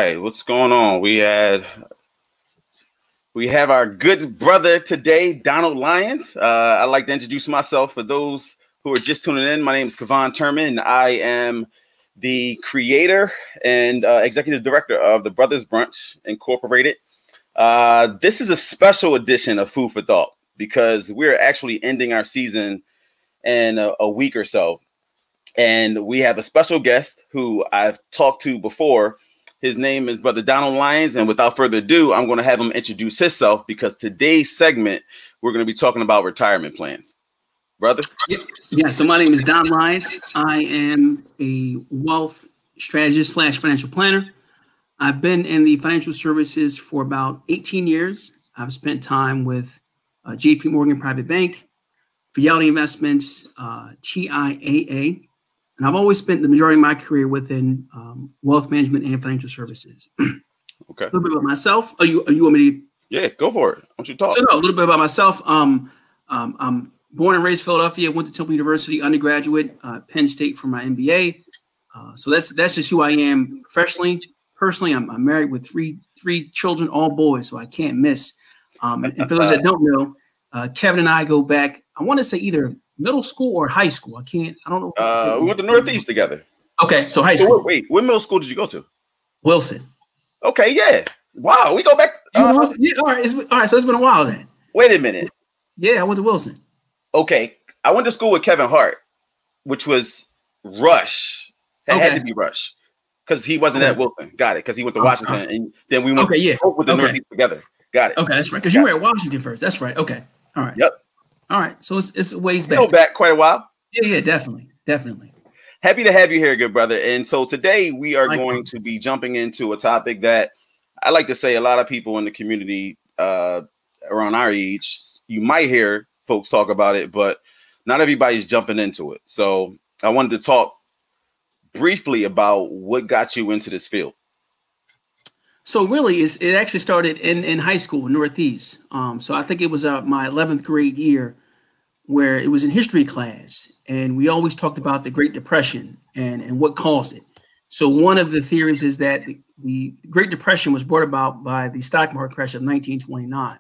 right, what's going on? We have our good brother today, Donald Lyons. I'd like to introduce myself for those who are just tuning in. My name is Kavan Turman, and I am the creator and executive director of the Brothers Brunch Incorporated. This is a special edition of Food for Thought because we're actually ending our season in a week or so. And we have a special guest who I've talked to before. His name is Brother Donald Lyons. And without further ado, I'm going to have him introduce himself because today's segment, we're going to be talking about retirement plans. Brother? Yeah, so my name is Don Lyons. I am a wealth strategist / financial planner. I've been in the financial services for about 18 years. I've spent time with JP Morgan Private Bank, Fidelity Investments, TIAA. And I've always spent the majority of my career within wealth management and financial services. Okay. A little bit about myself. You want me to? Yeah, go for it. Why don't you talk? So no, a little bit about myself. I'm born and raised in Philadelphia. Went to Temple University undergraduate, Penn State for my MBA. So that's just who I am professionally. Personally, I'm married with three children, all boys, so I can't miss. And for those that don't know, Kevin and I go back. I want to say either middle school or high school. I don't know. We went to Northeast together. Okay, so high school. Wait, what middle school did you go to? Wilson. Okay, yeah. Wow, we go back. Yeah, all right. All right, so it's been a while then. Wait a minute. Yeah, I went to Wilson. Okay, I went to school with Kevin Hart, which was Rush. It had to be Rush because he wasn't at Wilson. Got it? Because he went to Washington, and then we went both with the Northeast together. Got it. Okay, that's right. Because you were at Washington first. That's right. Okay. All right. Yep. All right. So it's a ways back. Go back quite a while. Yeah, definitely. Happy to have you here, good brother. And so today we are going to be jumping into a topic that I like to say a lot of people in the community around our age, you might hear folks talk about it, but not everybody's jumping into it. So I wanted to talk briefly about what got you into this field. So really, it actually started in high school in Northeast. So I think it was my 11th grade year where it was in history class. And we always talked about the Great Depression and what caused it. So one of the theories is that the Great Depression was brought about by the stock market crash of 1929.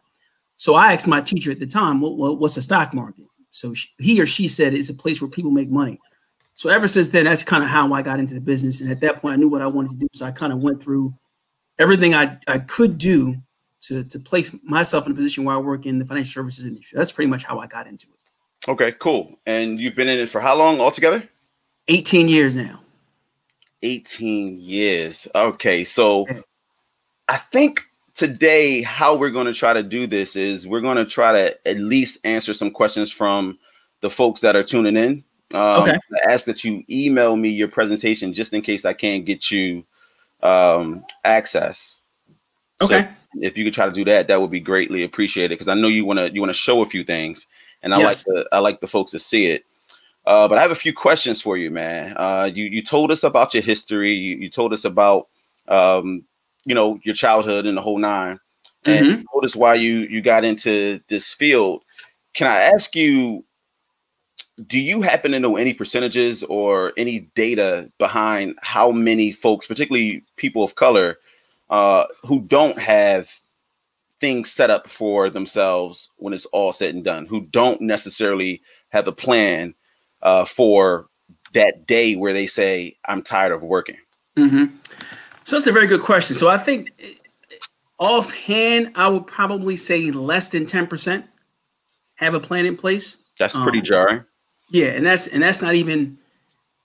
So I asked my teacher at the time, what's the stock market? So he or she said it's a place where people make money. So ever since then, that's kind of how I got into the business. And at that point, I knew what I wanted to do. So I kind of went through everything I could do to place myself in a position where I work in the financial services industry. That's pretty much how I got into it. Okay, cool. And you've been in it for how long altogether? 18 years now. 18 years. Okay, so I think today how we're going to try to do this is we're going to try to at least answer some questions from the folks that are tuning in. I ask that you email me your presentation just in case I can't get you access. Okay. So if you could try to do that, that would be greatly appreciated because I know you want to show a few things, and I like the folks to see it. But I have a few questions for you, man. You told us about your history. You told us about your childhood and the whole nine, and you told us why you got into this field. Can I ask you, do you happen to know any percentages or any data behind how many folks, particularly people of color, who don't have things set up for themselves when it's all said and done, who don't necessarily have a plan for that day where they say, I'm tired of working? So that's a very good question. So I think offhand, I would probably say less than 10% have a plan in place. That's pretty jarring. Yeah, and that's not even,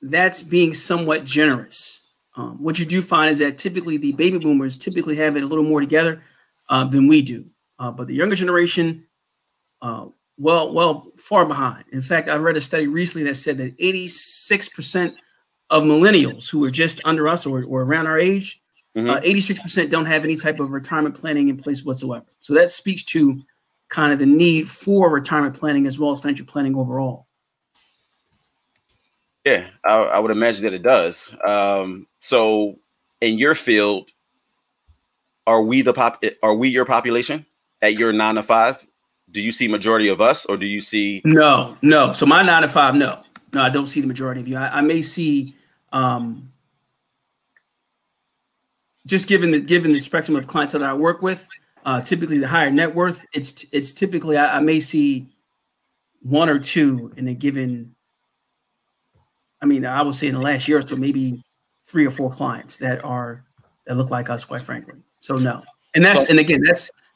that's being somewhat generous. What you do find is that typically the baby boomers typically have it a little more together than we do. But the younger generation, far behind. In fact, I read a study recently that said that 86% of millennials who are just under us or around our age, 86% don't have any type of retirement planning in place whatsoever. So that speaks to kind of the need for retirement planning as well as financial planning overall. Yeah, I would imagine that it does. So in your field, are we your population at your 9 to 5? Do you see majority of us, or do you see? No. So my 9 to 5, no, I don't see the majority of you. I may see just given the spectrum of clients that I work with, typically the higher net worth, it's typically I may see one or two in a given. I mean, I would say in the last year or so, maybe 3 or 4 clients that look like us, quite frankly. So no, and again,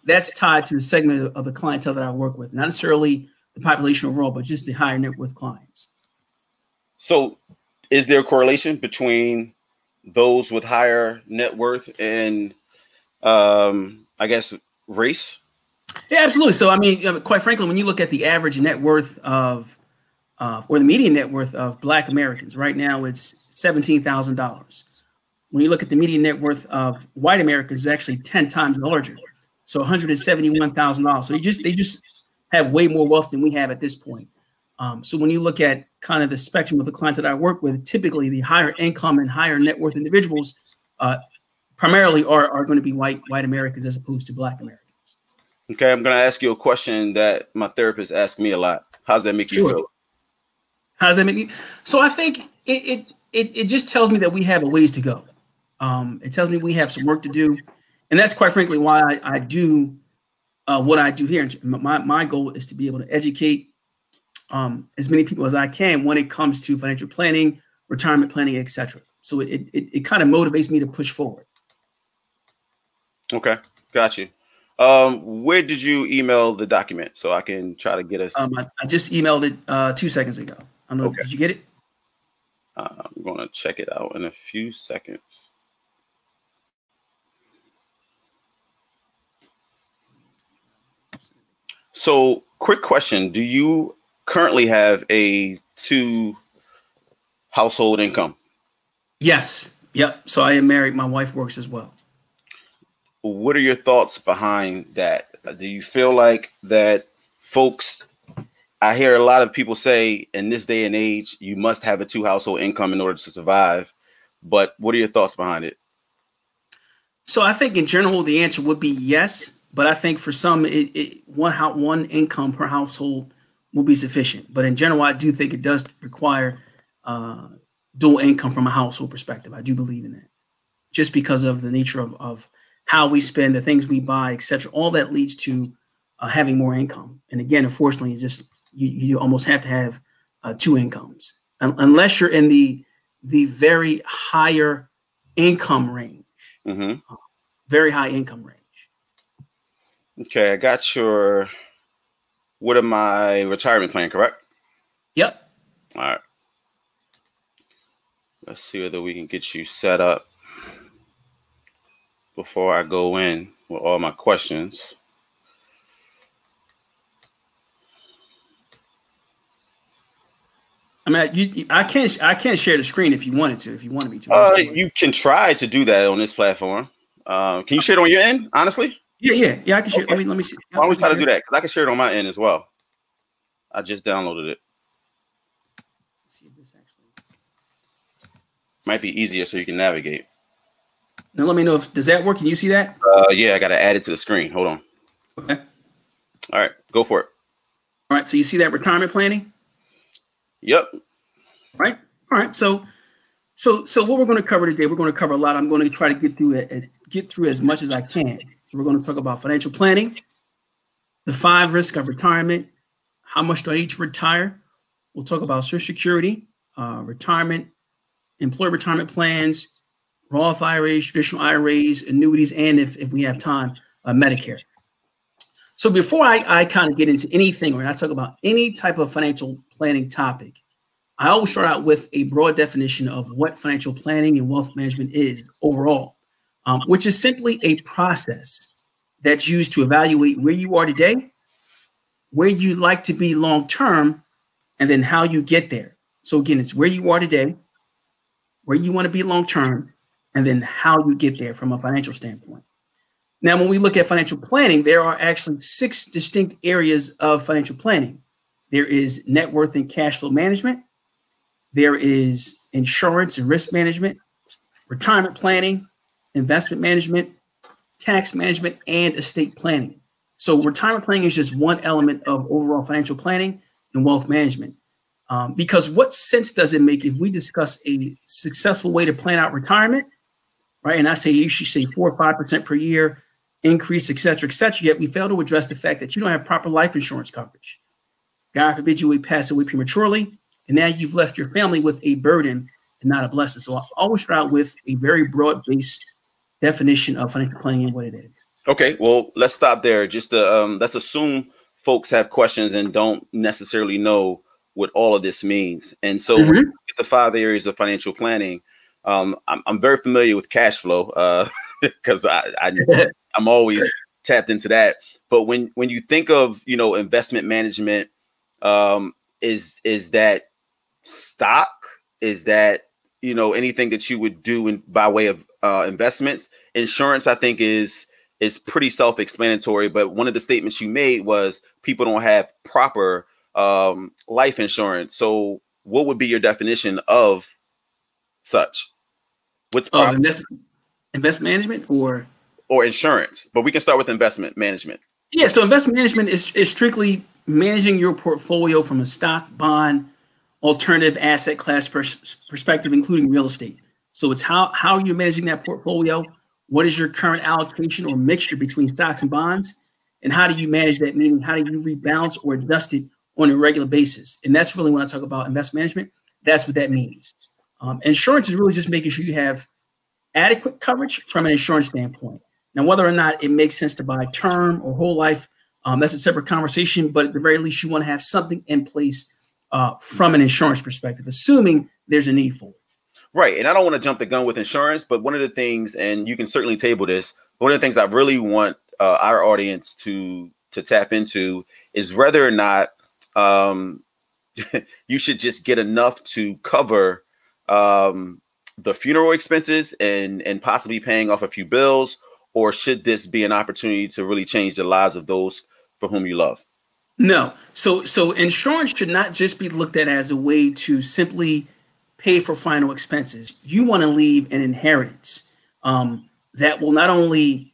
that's tied to the segment of the clientele that I work with, not necessarily the population overall, but just the higher net worth clients. So is there a correlation between those with higher net worth and I guess race? Yeah, absolutely. So I mean, quite frankly, when you look at the average net worth of or the median net worth of Black Americans, right now it's $17,000. When you look at the median net worth of white Americans, it's actually 10 times larger. So $171,000. So they just have way more wealth than we have at this point. So when you look at kind of the spectrum of the clients that I work with, typically the higher income and higher net worth individuals primarily are going to be white Americans as opposed to Black Americans. Okay, I'm going to ask you a question that my therapist asks me a lot. How does that make you feel? How does that make me? So I think it just tells me that we have a ways to go. It tells me we have some work to do, and that's quite frankly why I do what I do here. My goal is to be able to educate as many people as I can when it comes to financial planning, retirement planning, etc. So it kind of motivates me to push forward. Okay, got you. Where did you email the document so I can try to get us? I just emailed it 2 seconds ago. I don't know. Okay. Did you get it? I'm going to check it out in a few seconds. So, quick question. Do you currently have a 2 household income? Yes. Yep. So I am married. My wife works as well. What are your thoughts behind that? Do you feel like that folks, I hear a lot of people say in this day and age, you must have a 2 household income in order to survive. But what are your thoughts behind it? So I think in general, the answer would be yes. But I think for some, one income per household will be sufficient. But in general, I do think it does require dual income from a household perspective. I do believe in that, just because of the nature of how we spend, the things we buy, etc. All that leads to having more income. And again, unfortunately, it's just you almost have to have 2 incomes, unless you're in the very higher income range, very high income range. Okay, I got your what am I retirement plan, correct? Yep. All right. Let's see whether we can get you set up before I go in with all my questions. I mean, I can't share the screen if you wanted to. If you wanted me to, you can try to do that on this platform. Can you share it on your end? Honestly. Yeah. I can share. Okay. Let me see. Why don't we try to do that? Because I can share it on my end as well. I just downloaded it. Let's see if this actually might be easier so you can navigate. Now let me know does that work? Can you see that? Yeah, I got to add it to the screen. Hold on. Okay. All right, go for it. All right. So you see that retirement planning? Yep. Right. All right. So what we're going to cover today, we're going to cover a lot. I'm going to try to get through as much as I can. So we're going to talk about financial planning, the 5 risks of retirement, how much do I need to retire? We'll talk about Social Security, retirement, employee retirement plans, Roth IRAs, traditional IRAs, annuities, and if we have time, Medicare. So before I kind of get into anything or I talk about any type of financial planning topic, I always start out with a broad definition of what financial planning and wealth management is overall, which is simply a process that's used to evaluate where you are today, where you'd like to be long-term, and then how you get there. So again, it's where you are today, where you want to be long-term, and then how you get there from a financial standpoint. Now, when we look at financial planning, there are actually 6 distinct areas of financial planning. There is net worth and cash flow management. There is insurance and risk management, retirement planning, investment management, tax management, and estate planning. So retirement planning is just one element of overall financial planning and wealth management. Because what sense does it make if we discuss a successful way to plan out retirement right? And I say you should say 4 or 5% per year increase, et cetera, yet we fail to address the fact that you don't have proper life insurance coverage. God forbid you would pass away prematurely, and now you've left your family with a burden and not a blessing. So I always start out with a very broad-based definition of financial planning and what it is. Okay, well, let's stop there. Just let's assume folks have questions and don't necessarily know what all of this means. And so when you get the 5 areas of financial planning, I'm very familiar with cash flow because I'm always tapped into that. But when you think of, investment management, is that stock? Is that, anything that you would do by way of investments? Insurance, I think, is pretty self-explanatory. But one of the statements you made was people don't have proper life insurance. So what would be your definition of such? What's proper? Investment management or insurance? But we can start with investment management. Yeah. So investment management is strictly managing your portfolio from a stock, bond, alternative asset class perspective, including real estate. So it's how you're managing that portfolio. What is your current allocation or mixture between stocks and bonds? And how do you manage that? Meaning, how do you rebalance or adjust it on a regular basis? And that's really when I talk about investment management. That's what that means. Insurance is really just making sure you have adequate coverage from an insurance standpoint. Now, whether or not it makes sense to buy term or whole life, that's a separate conversation. But at the very least, you want to have something in place from an insurance perspective, assuming there's a need for it. Right. And I don't want to jump the gun with insurance, but one of the things, and you can certainly table this, one of the things I really want our audience to tap into is whether or not you should just get enough to cover the funeral expenses and possibly paying off a few bills, or should this be an opportunity to really change the lives of those for whom you love? No. So insurance should not just be looked at as a way to simply pay for final expenses. You want to leave an inheritance that will not only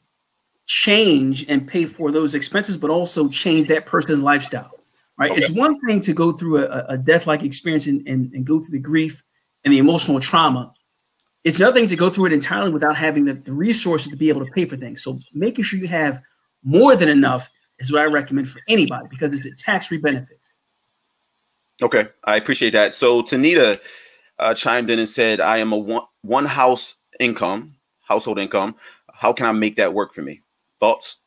change and pay for those expenses, but also change that person's lifestyle, right? Okay. It's one thing to go through a death-like experience and go through the grief and the emotional trauma. It's another thing to go through it entirely without having the resources to be able to pay for things. So making sure you have more than enough is what I recommend for anybody because it's a tax-free benefit. Okay, I appreciate that. So Tanita chimed in and said, I am a one household income. How can I make that work for me? Thoughts?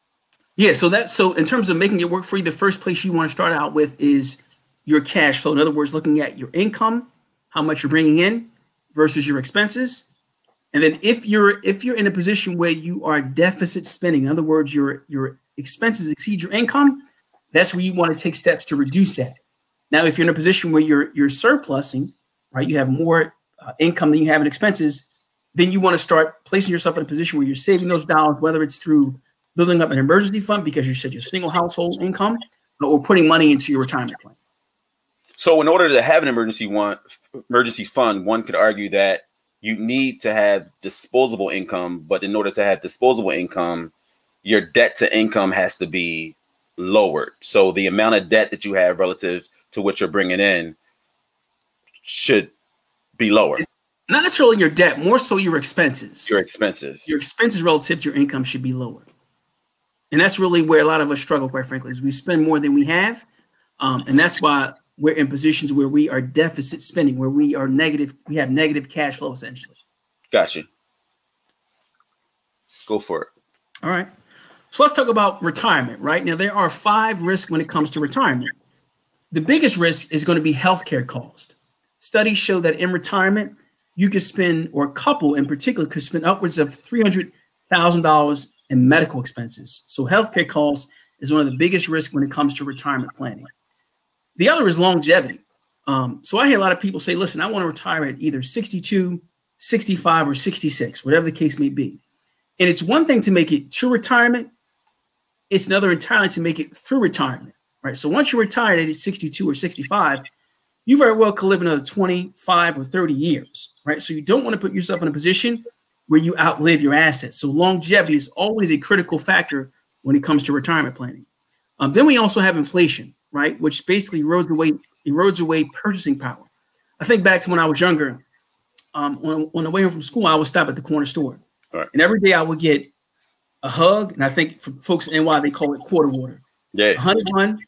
Yeah, so in terms of making it work for you, the first place you want to start out with is your cash flow. In other words, looking at your income, how much you're bringing in versus your expenses. And then if you're in a position where you are deficit spending, in other words, your expenses exceed your income, that's where you want to take steps to reduce that. Now, if you're in a position where you're surplusing, right, you have more income than you have in expenses, then you want to start placing yourself in a position where you're saving those dollars, whether it's through building up an emergency fund because you said your single household income, or putting money into your retirement plan. So in order to have an emergency fund, one could argue that you need to have disposable income, but in order to have disposable income, your debt to income has to be lowered. So the amount of debt that you have relative to what you're bringing in should be lower. Not necessarily your debt, more so your expenses. Your expenses. Your expenses relative to your income should be lower. And that's really where a lot of us struggle, quite frankly, is we spend more than we have. And that's why we're in positions where we are deficit spending, where we are negative. We have negative cash flow, essentially. Gotcha. Go for it. All right. So let's talk about retirement, right? Now, there are 5 risks when it comes to retirement. The biggest risk is going to be healthcare cost. Studies show that in retirement, you could spend, or a couple in particular, could spend upwards of $300,000 in medical expenses. So healthcare costs is one of the biggest risks when it comes to retirement planning. The other is longevity. So I hear a lot of people say, listen, I want to retire at either 62, 65, or 66, whatever the case may be. And it's one thing to make it to retirement. It's another entirely to make it through retirement, right? So once you're retired at age 62 or 65, you very well could live another 25 or 30 years, right? So you don't want to put yourself in a position where you outlive your assets. So longevity is always a critical factor when it comes to retirement planning. Then we also have inflation, right? Which basically erodes away purchasing power. I think back to when I was younger, on the way home from school, I would stop at the corner store. Right. And every day I would get a hug, and I think for folks in NY, they call it quarter water. Yeah. A honey bun,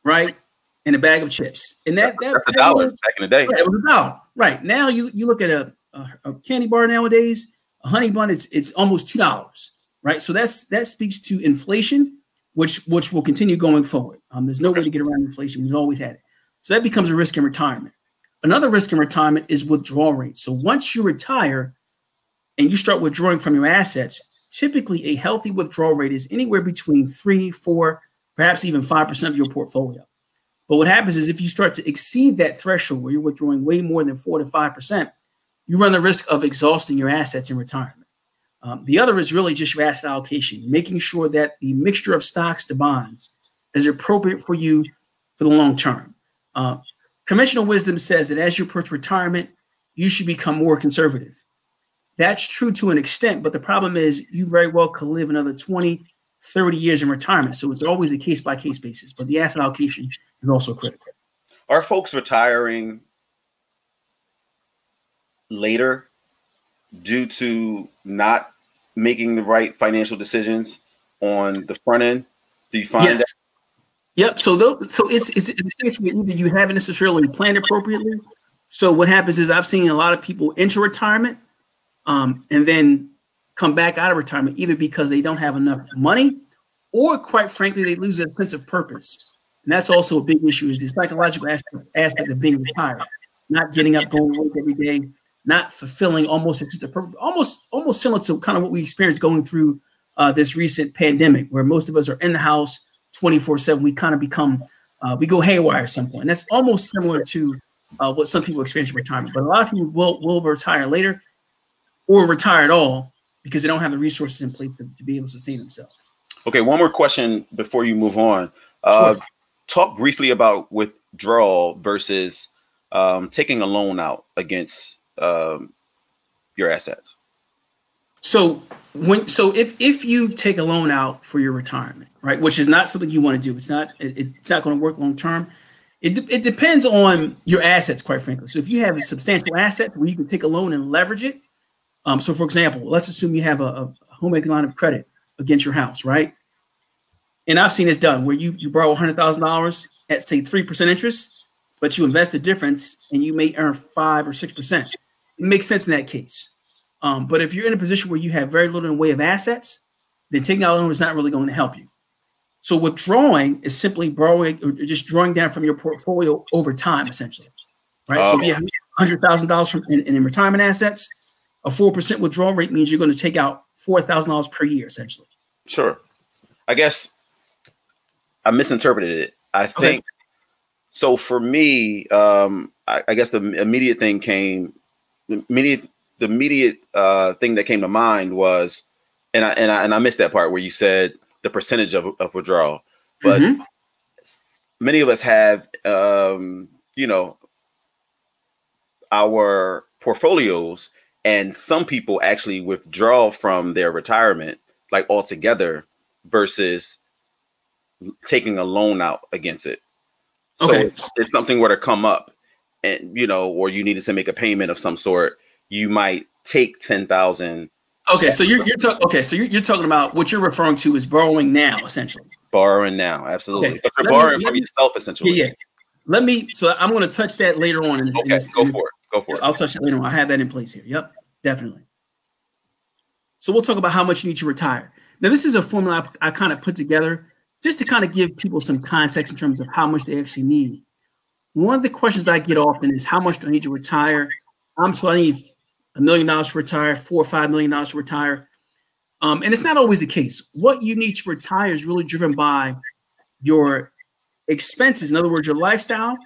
right? And a bag of chips. And that's $1 back in the day. Right, it was $1. Right. Now you look at a candy bar nowadays, a honey bun, it's almost $2. Right. So that speaks to inflation, which will continue going forward. There's no way to get around inflation. We've always had it. So that becomes a risk in retirement. Another risk in retirement is withdrawal rates. So once you retire and you start withdrawing from your assets, typically a healthy withdrawal rate is anywhere between 3, 4, perhaps even 5% of your portfolio. But what happens is if you start to exceed that threshold where you're withdrawing way more than 4 to 5%, you run the risk of exhausting your assets in retirement. The other is really just your asset allocation, making sure that the mixture of stocks to bonds is appropriate for you for the long term. Conventional wisdom says that as you approach retirement, you should become more conservative. That's true to an extent, but the problem is you very well could live another 20, 30 years in retirement. So it's always a case-by-case basis, but the asset allocation is also critical. Are folks retiring later due to not making the right financial decisions on the front end? Do you find that? Yep. So it's a case where either you haven't necessarily planned appropriately. So what happens is I've seen a lot of people enter retirement and then come back out of retirement either because they don't have enough money or, quite frankly, they lose their sense of purpose. And that's also a big issue, is the psychological aspect of being retired, not getting up, going to work every day, not fulfilling almost a sense of purpose, almost similar to kind of what we experienced going through this recent pandemic, where most of us are in the house 24/7. We kind of become, we go haywire at some point. And that's almost similar to what some people experience in retirement. But a lot of people will retire later or retire at all because they don't have the resources in place to be able to sustain themselves. Okay, one more question before you move on. Sure. Talk briefly about withdrawal versus taking a loan out against your assets. So if you take a loan out for your retirement, right, which is not something you want to do, it's not going to work long term. It depends on your assets, quite frankly. So if you have a substantial asset where you can take a loan and leverage it. So for example, let's assume you have a home equity line of credit against your house, right? And I've seen this done where you borrow $100,000 at, say, 3% interest, but you invest the difference and you may earn 5 or 6%. It makes sense in that case. But if you're in a position where you have very little in the way of assets, then taking out a loan is not really going to help you. So withdrawing is simply borrowing or just drawing down from your portfolio over time, essentially, right? So if you have $100,000 in retirement assets, a 4% withdrawal rate means you're going to take out $4,000 per year, essentially. Sure. I guess I misinterpreted it. I think so. For me, I guess the immediate thing came. The immediate thing that came to mind was, and I missed that part where you said the percentage of withdrawal, but many of us have, our portfolios, and some people actually withdraw from their retirement like altogether versus taking a loan out against it. So if something were to come up and, or you needed to make a payment of some sort, you might take 10,000. Okay. So you're talking about what you're referring to is borrowing now, essentially. Borrowing now. Absolutely. Okay. But you're borrowing from yourself, essentially. Yeah. So I'm going to touch that later on. Go for it. I'll touch it later on. I have that in place here. Yep, definitely. So we'll talk about how much you need to retire. Now, this is a formula I kind of put together just to kind of give people some context in terms of how much they actually need. One of the questions I get often is, how much do I need to retire? I need $1 million to retire, $4 or $5 million to retire. And it's not always the case. What you need to retire is really driven by your expenses. In other words, your lifestyle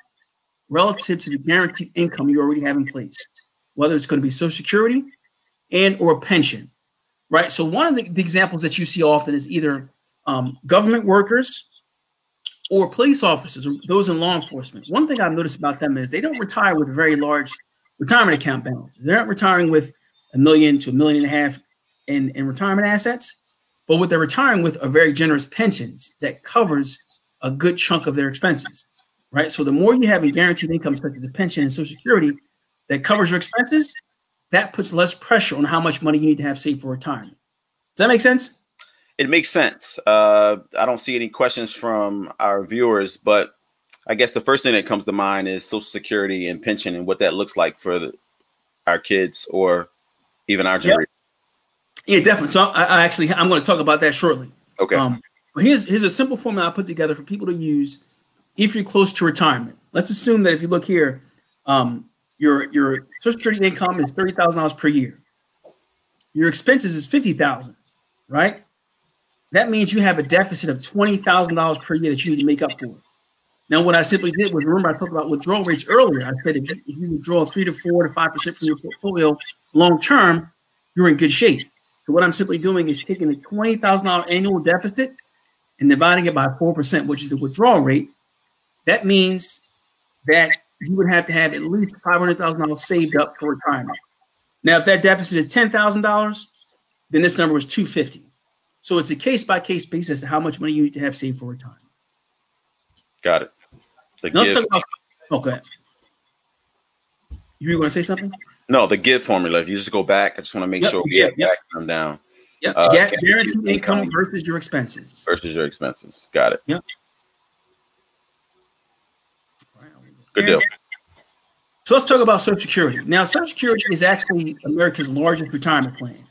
relative to the guaranteed income you already have in place, whether it's going to be Social Security and or a pension, right? So one of the examples that you see often is either government workers or police officers, or those in law enforcement. One thing I've noticed about them is they don't retire with very large retirement account balances. They're not retiring with $1 million to $1.5 million in retirement assets, but what they're retiring with are very generous pensions that covers a good chunk of their expenses, right? So the more you have in guaranteed income, such as a pension and Social Security, that covers your expenses, that puts less pressure on how much money you need to have saved for retirement. Does that make sense? It makes sense. I don't see any questions from our viewers, but I guess the first thing that comes to mind is Social Security and pension and what that looks like for our kids or even our generation. Yeah, definitely. So I'm going to talk about that shortly. Okay. But here's a simple formula I put together for people to use if you're close to retirement. Let's assume that if you look here, your Social Security income is $30,000 per year. Your expenses is $50,000, right? That means you have a deficit of $20,000 per year that you need to make up for. Now, what I simply did was, remember I talked about withdrawal rates earlier. I said if you withdraw 3 to 4 to 5% from your portfolio long term, you're in good shape. So what I'm simply doing is taking the $20,000 annual deficit and dividing it by 4%, which is the withdrawal rate. That means that you would have to have at least $500,000 saved up for retirement. Now, if that deficit is $10,000, then this number is $250,000. So it's a case-by-case basis as to how much money you need to have saved for retirement. Got it. Let's talk about. Oh, go ahead. You were going to say something? No, the GIVE formula. If you just go back, I just want to make sure we have them down. Yeah, guaranteed income versus your expenses. Versus your expenses. Got it. Yep. Good deal. So let's talk about Social Security. Now, Social Security is actually America's largest retirement plan.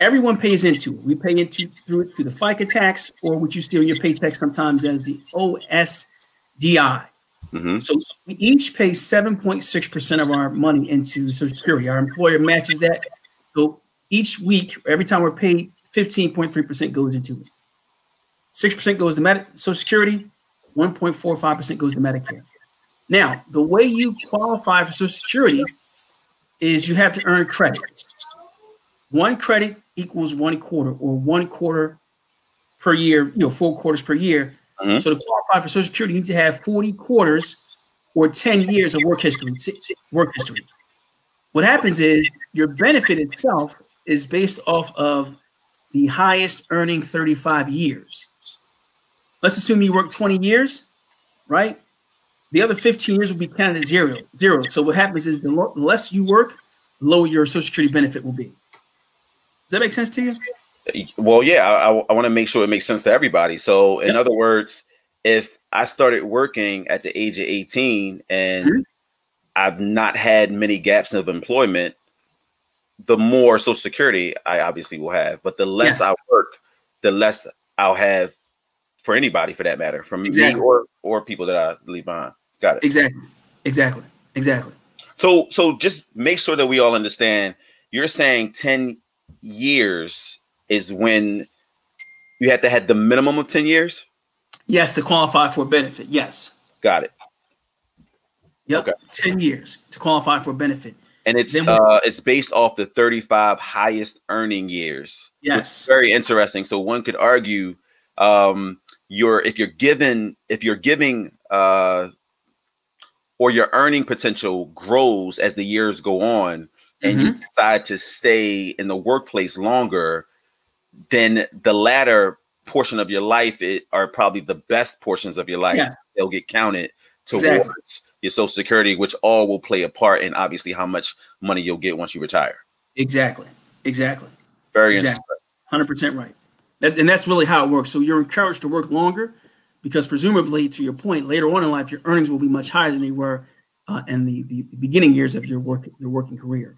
Everyone pays into it. We pay into through the FICA tax, or what you see on your paycheck sometimes as the OSDI. Mm-hmm. So we each pay 7.6% of our money into Social Security. Our employer matches that. So each week, every time we're paid, 15.3% goes into it. 6% goes to Social Security. 1.45% goes to Medicare. Now, the way you qualify for Social Security is you have to earn credits. 1 credit equals 1 quarter, or 1 quarter per year, 4 quarters per year. Mm-hmm. So to qualify for Social Security, you need to have 40 quarters or 10 years of work history. What happens is your benefit itself is based off of the highest earning 35 years. Let's assume you work 20 years, right? The other 15 years will be counted as zero. So what happens is the less you work, the lower your Social Security benefit will be. Does that make sense to you? Well, yeah, I want to make sure it makes sense to everybody. So in other words, if I started working at the age of 18 and I've not had many gaps of employment, the more Social Security I obviously will have. But the less I work, the less I'll have for anybody, for that matter, from me or people that I leave behind. Got it. Exactly. So just make sure that we all understand. You're saying 10 years is when you have to have the minimum of 10 years? Yes, to qualify for a benefit. Yes. Got it. Yep. Okay. 10 years to qualify for a benefit. And it's based off the 35 highest earning years. Yes. Very interesting. So one could argue if you're giving or your earning potential grows as the years go on, and you decide to stay in the workplace longer, then the latter portion of your life are probably the best portions of your life. Yes. They'll get counted towards your Social Security, which all will play a part in obviously how much money you'll get once you retire. Exactly. Very interesting. 100% right. And that's really how it works. So you're encouraged to work longer because presumably, to your point, later on in life, your earnings will be much higher than they were in the beginning years of your working career.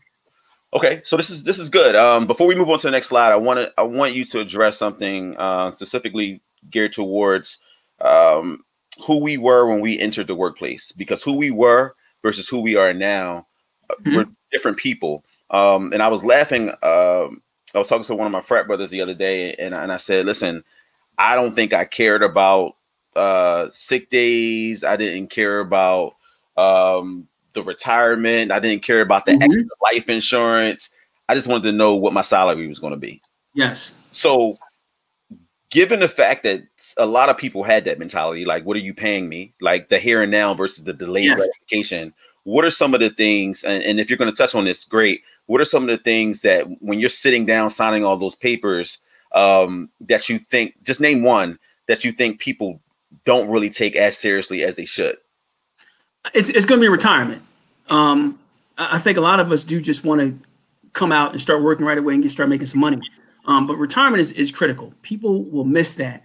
Okay, so this is good. Before we move on to the next slide, I want you to address something specifically geared towards who we were when we entered the workplace, because who we were versus who we are now, we're different people. And I was laughing. I was talking to one of my frat brothers the other day, and I said, "Listen, I don't think I cared about sick days. I didn't care about the retirement. I didn't care about the extra life insurance. I just wanted to know what my salary was going to be." Yes. So given the fact that a lot of people had that mentality, like, what are you paying me? Like the here and now versus the delayed gratification. What are some of the things, and if you're going to touch on this, great. What are some of the things that when you're sitting down signing all those papers that you think, just name one that you think people don't really take as seriously as they should? It's going to be retirement. I think a lot of us do just want to come out and start working right away and start making some money. But retirement is critical. People will miss that.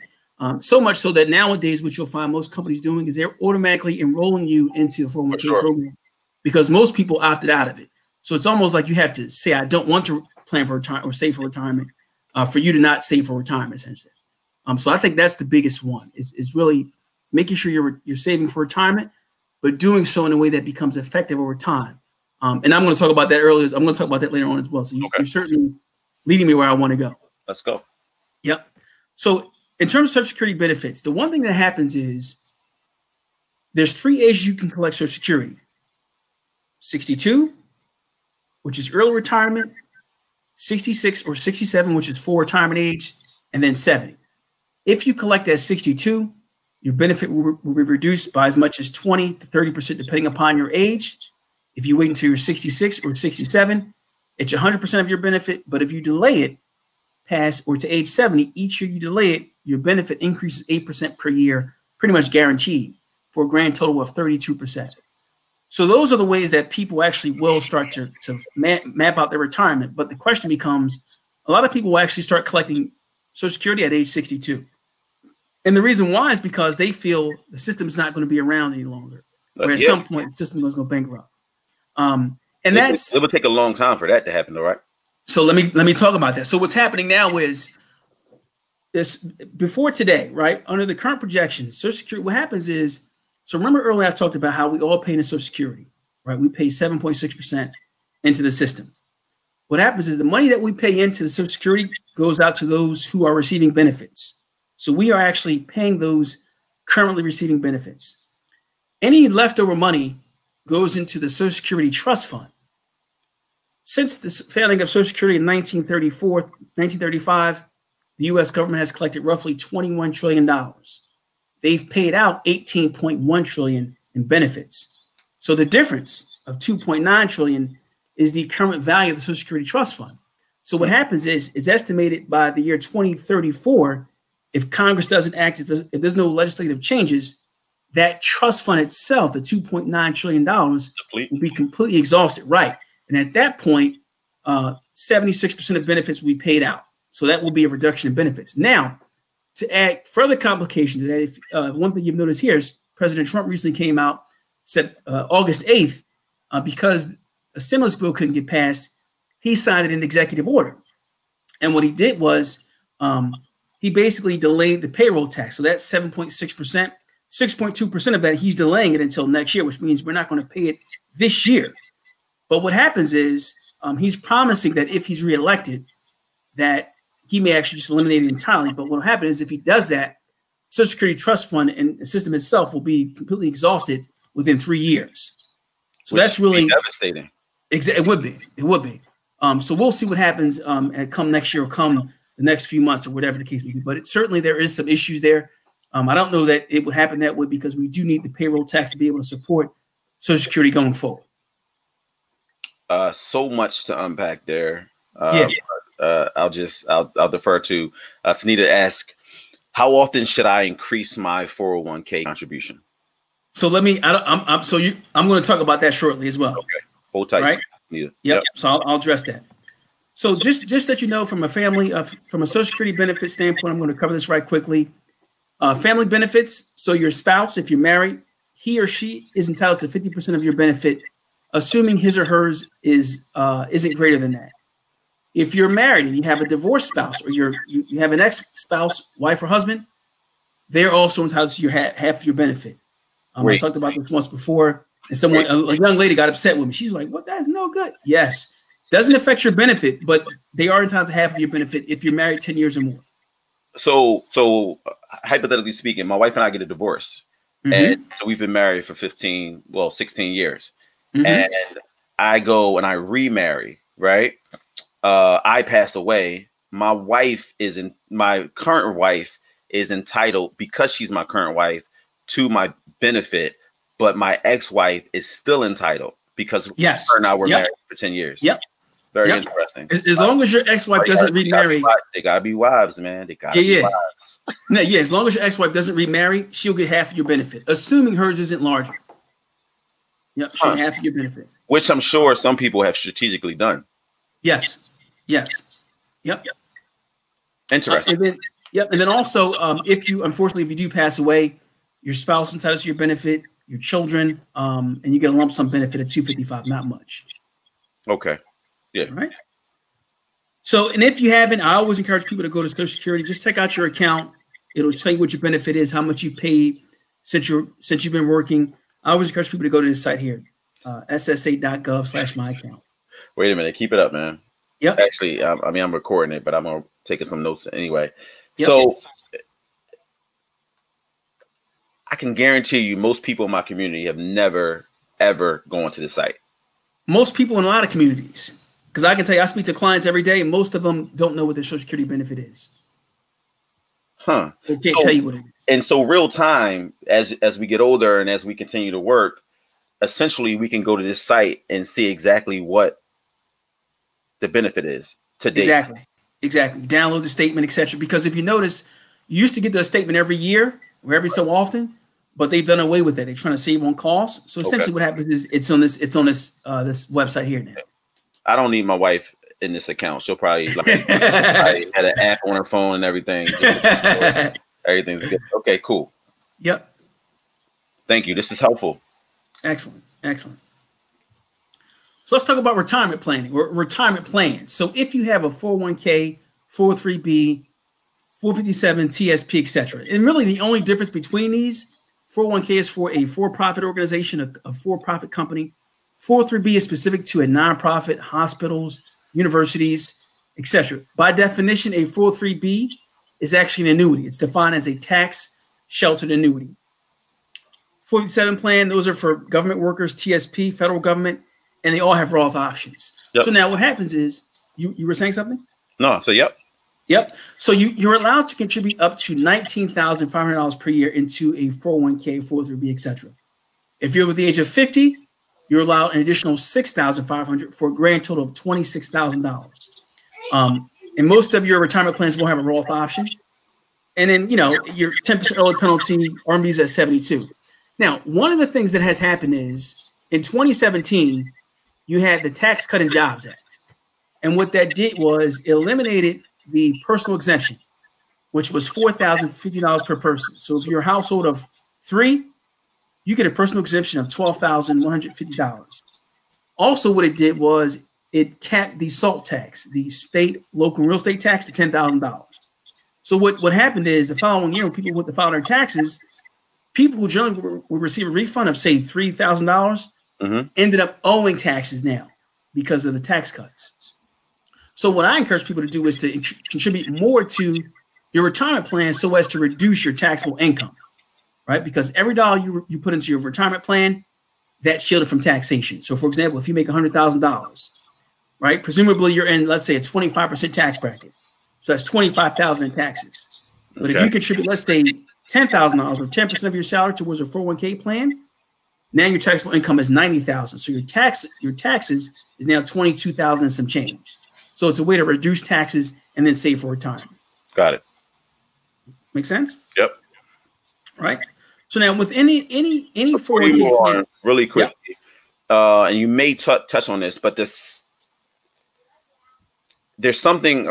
So much so that nowadays, what you'll find most companies doing is they're automatically enrolling you into a 401k program because most people opted out of it. So it's almost like you have to say, I don't want to plan for retirement or save for retirement for you to not save for retirement, essentially. So I think that's the biggest one is really making sure you're saving for retirement, but doing so in a way that becomes effective over time. And I'm going to talk about that earlier. I'm going to talk about that later on as well. So you're certainly leading me where I want to go. Let's go. Yep. So in terms of Social Security benefits, the one thing that happens is there's 3 ages you can collect Social Security. 62, which is early retirement, 66 or 67, which is full retirement age, and then 70. If you collect at 62, your benefit will be reduced by as much as 20 to 30% depending upon your age. If you wait until you're 66 or 67, it's 100% of your benefit. But if you delay it past or to age 70, each year you delay it, your benefit increases 8% per year, pretty much guaranteed, for a grand total of 32%. So those are the ways that people actually will start to map out their retirement. But the question becomes, a lot of people will actually start collecting Social Security at age 62. And the reason why is because they feel the system is not going to be around any longer. Or at some point, the system is going to go bankrupt. And it would take a long time for that to happen, though, right? So let me talk about that. So what's happening now is this before today, right? Under the current projections, Social Security, what happens is, so remember earlier I talked about how we all pay into Social Security, right? We pay 7.6% into the system. What happens is the money that we pay into the Social Security goes out to those who are receiving benefits. So we are actually paying those currently receiving benefits. Any leftover money goes into the Social Security Trust Fund. Since the founding of Social Security in 1935, the U.S. government has collected roughly $21 trillion. They've paid out $18.1 trillion in benefits. So the difference of $2.9 trillion is the current value of the Social Security Trust Fund. So what happens is it's estimated by the year 2034, if Congress doesn't act, if there's no legislative changes, that trust fund itself, the $2.9 trillion, will be completely exhausted. Right. And at that point, 76% of benefits will be paid out. So that will be a reduction in benefits. Now, to add further complication to that, one thing you've noticed here is President Trump recently came out, said August 8th, because a stimulus bill couldn't get passed, he signed an executive order. And what he did was he basically delayed the payroll tax. So that's 7.6%. 6.2% of that, he's delaying it until next year, which means we're not going to pay it this year. But what happens is he's promising that if he's reelected, that he may actually just eliminate it entirely. But what will happen is if he does that, Social Security Trust Fund and the system itself will be completely exhausted within 3 years. So that's really devastating. It would be. It would be. So we'll see what happens come next year or come the next few months or whatever the case may be. But certainly there is some issues there. I don't know that it would happen that way because we do need the payroll tax to be able to support Social Security going forward. So much to unpack there. I'll defer to Tanita ask, how often should I increase my 401k contribution? So let me. I'm going to talk about that shortly as well. Okay, hold tight. Right? Yep. So I'll address that. So just that you know, from a Social Security benefit standpoint, I'm going to cover this right quickly. Family benefits. So your spouse, if you're married, he or she is entitled to 50% of your benefit, assuming his or hers isn't greater than that. If you're married and you have a divorced spouse or you have an ex-spouse, wife or husband, they're also entitled to half of your benefit. I talked about this once before, and a young lady got upset with me. She's like, "What? That's no good." Yes, doesn't affect your benefit, but they are entitled to half of your benefit if you're married 10 years or more. So hypothetically speaking, my wife and I get a divorce, and so we've been married for 16 years, and I go and I remarry, right? I pass away. My current wife is entitled, because she's my current wife, to my benefit, but my ex-wife is still entitled because her and I were married for 10 years. Yep. Very interesting. As long as your ex-wife doesn't remarry, they gotta be wives, man. They gotta be wives. As long as your ex-wife doesn't remarry, she'll get half of your benefit, assuming hers isn't larger. Yep, she'll get half of your benefit. Which I'm sure some people have strategically done. Yes. Yes. Yep. Interesting. And then also, if you do pass away, your spouse entitles to your benefit, your children, and you get a lump sum benefit of $255, not much. Okay. Yeah. All right. So, and if you haven't, I always encourage people to go to Social Security. Just check out your account. It'll tell you what your benefit is, how much you paid since you've been working. I always encourage people to go to this site here, ssa.gov/myaccount. Wait a minute. Keep it up, man. Yep. Actually, I mean, I'm recording it, but I'm taking some notes anyway. Yep. So I can guarantee you most people in my community have never, ever gone to the site. Most people in a lot of communities, because I can tell you, I speak to clients every day, and most of them don't know what their Social Security benefit is. Huh. They can't tell you what it is. And so real time, as we get older and as we continue to work, essentially we can go to this site and see exactly what the benefit is today. Exactly. Download the statement, etc. Because if you notice, you used to get the statement every year or every so often, but they've done away with it. They're trying to save on costs. So essentially what happens is it's on this website here now. I don't need my wife in this account. She'll probably I had an app on her phone and everything. Everything's good. Okay, cool. Yep. Thank you. This is helpful. Excellent. So let's talk about retirement planning or retirement plans. So if you have a 401k, 403b, 457, TSP, etc., and really the only difference between these, 401k is for a for-profit organization, a for-profit company. 403b is specific to a nonprofit, hospitals, universities, etc. By definition, a 403b is actually an annuity. It's defined as a tax-sheltered annuity. 457 plan, those are for government workers, TSP, federal government, and they all have Roth options. Yep. So now what happens is, you were saying something? No, so yep. So you're allowed to contribute up to $19,500 per year into a 401k, 403b, etc. If you're over the age of 50, you're allowed an additional $6,500 for a grand total of $26,000. And most of your retirement plans will have a Roth option. And then, your 10% early penalty RMDs at 72. Now, one of the things that has happened is in 2017, you had the Tax Cut and Jobs Act. And what that did was eliminated the personal exemption, which was $4,050 per person. So if you're a household of 3, you get a personal exemption of $12,150. Also, what it did was it capped the SALT tax, the state local real estate tax, to $10,000. So what happened is the following year, when people went to file their taxes, people who generally would receive a refund of, say, $3,000 ended up owing taxes now because of the tax cuts. So what I encourage people to do is to contribute more to your retirement plan so as to reduce your taxable income, right? Because every dollar you put into your retirement plan, that's shielded from taxation. So, for example, if you make $100,000, right, presumably you're in, let's say, a 25% tax bracket. So that's $25,000 in taxes. But if you contribute, let's say, $10,000 or 10% of your salary towards a 401k plan, now your taxable income is $90,000. So your taxes is now $22,000 and some change. So it's a way to reduce taxes and then save for retirement. Got it. Make sense? Yep. Right. So now with any 401k plan, really quickly, and you may touch on this, but there's something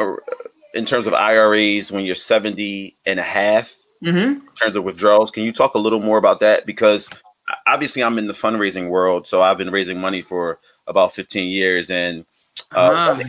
in terms of IRAs when you're 70 and a half. In terms of withdrawals. Can you talk a little more about that? Because obviously I'm in the fundraising world, so I've been raising money for about 15 years. And I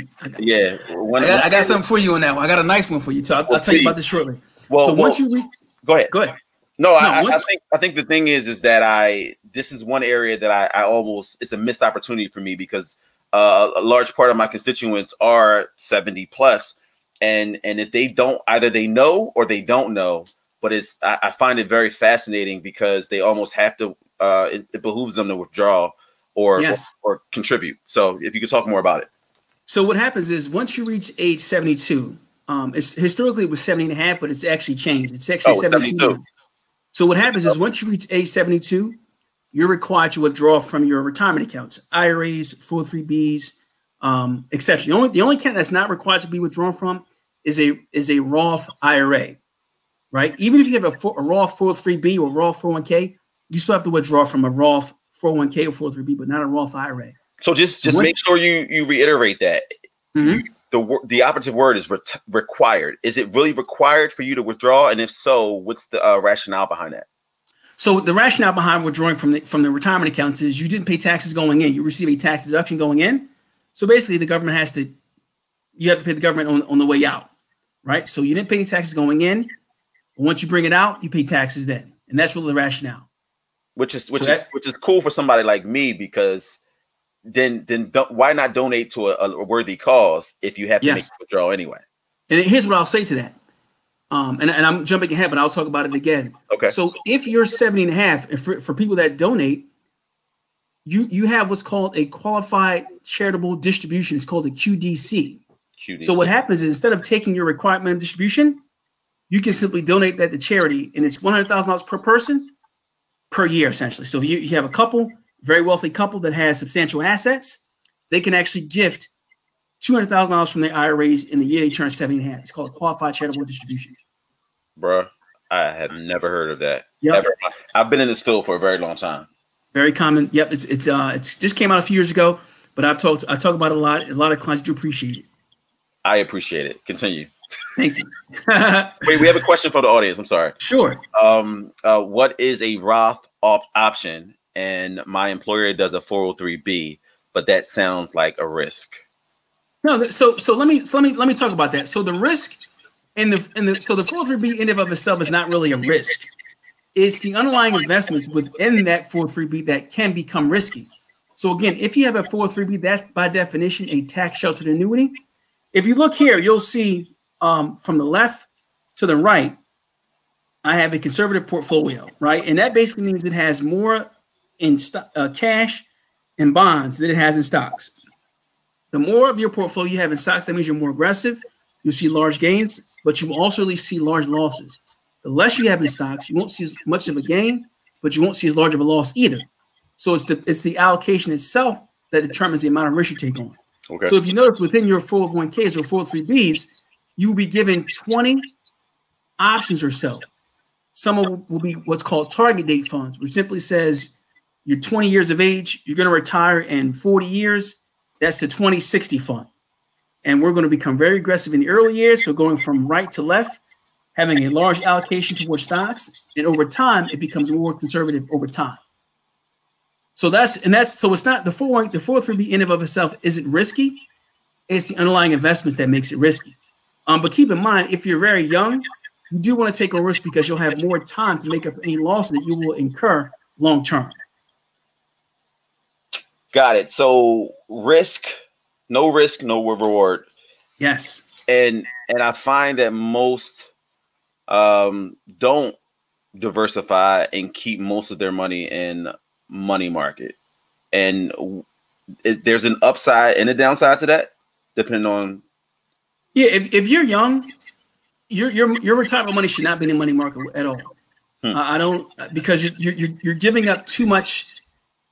got something for you on that one. I got a nice one for you. So I'll tell you about this shortly. Once you go ahead. I think the thing is that this is one area that I almost, it's a missed opportunity for me because a large part of my constituents are 70 plus. And if they don't, either they know or they don't know. But I find it very fascinating because they almost have to. It behooves them to withdraw or contribute. So if you could talk more about it. So what happens is once you reach age 72, historically it was 70 and a half, but it's actually changed. It's actually 72. So what happens is once you reach age 72, you're required to withdraw from your retirement accounts, IRAs, 403bs, etc. The only account that's not required to be withdrawn from is a Roth IRA. Right? Even if you have a Roth 403b or Roth 401k, you still have to withdraw from a Roth 401k or 403b, but not a Roth IRA. So just make sure you reiterate that. The operative word is required. Is it really required for you to withdraw? And if so, what's the rationale behind that? So the rationale behind withdrawing from the retirement accounts is you didn't pay taxes going in. You receive a tax deduction going in. So basically, the government you have to pay the government on the way out, right? So you didn't pay any taxes going in. Once you bring it out, you pay taxes then, and that's really the rationale. Which is cool for somebody like me, because then why not donate to a worthy cause if you have to make a withdrawal anyway? And here's what I'll say to that. And I'm jumping ahead, but I'll talk about it again. Okay. So if you're 70 and a half, and for people that donate, you have what's called a qualified charitable distribution. It's called a QDC. So what happens is, instead of taking your required minimum distribution, you can simply donate that to charity, and it's $100,000 per person per year, essentially. So if you have a couple, very wealthy couple that has substantial assets, they can actually gift $200,000 from their IRAs in the year they turn 70 and a half. It's called a qualified charitable distribution. Bruh, I have never heard of that. Yep. Ever. I've been in this field for a very long time. Very common. Yep, it's just came out a few years ago, but I talk about it a lot. A lot of clients do appreciate it. I appreciate it. Continue. Thank you. Wait, we have a question for the audience. I'm sorry. Sure. What is a Roth option? And my employer does a 403B, but that sounds like a risk. No, so let me talk about that. So the risk so the 403B in and of itself is not really a risk. It's the underlying investments within that 403B that can become risky. So again, if you have a 403B, that's by definition a tax sheltered annuity. If you look here, you'll see from the left to the right, I have a conservative portfolio, right? And that basically means it has more in cash and bonds than it has in stocks. The more of your portfolio you have in stocks, that means you're more aggressive. You'll see large gains, but you will also really see large losses. The less you have in stocks, you won't see as much of a gain, but you won't see as large of a loss either. So it's the allocation itself that determines the amount of risk you take on. Okay. So if you notice within your 401ks or 403Bs, you will be given 20 options or so. Some will be what's called target date funds, which simply says you're 20 years of age, you're going to retire in 40 years. That's the 2060 fund. And we're going to become very aggressive in the early years. So going from right to left, having a large allocation towards stocks, and over time, it becomes more conservative over time. So it's not the 403B in and of itself isn't risky. It's the underlying investments that makes it risky. But keep in mind, if you're very young, you do want to take a risk because you'll have more time to make up any loss that you will incur long term. Got it. So no risk, no reward. Yes. And I find that most don't diversify and keep most of their money in money market. And there's an upside and a downside to that, depending on. Yeah, if you're young, your retirement money should not be in the money market at all. I don't, because you're giving up too much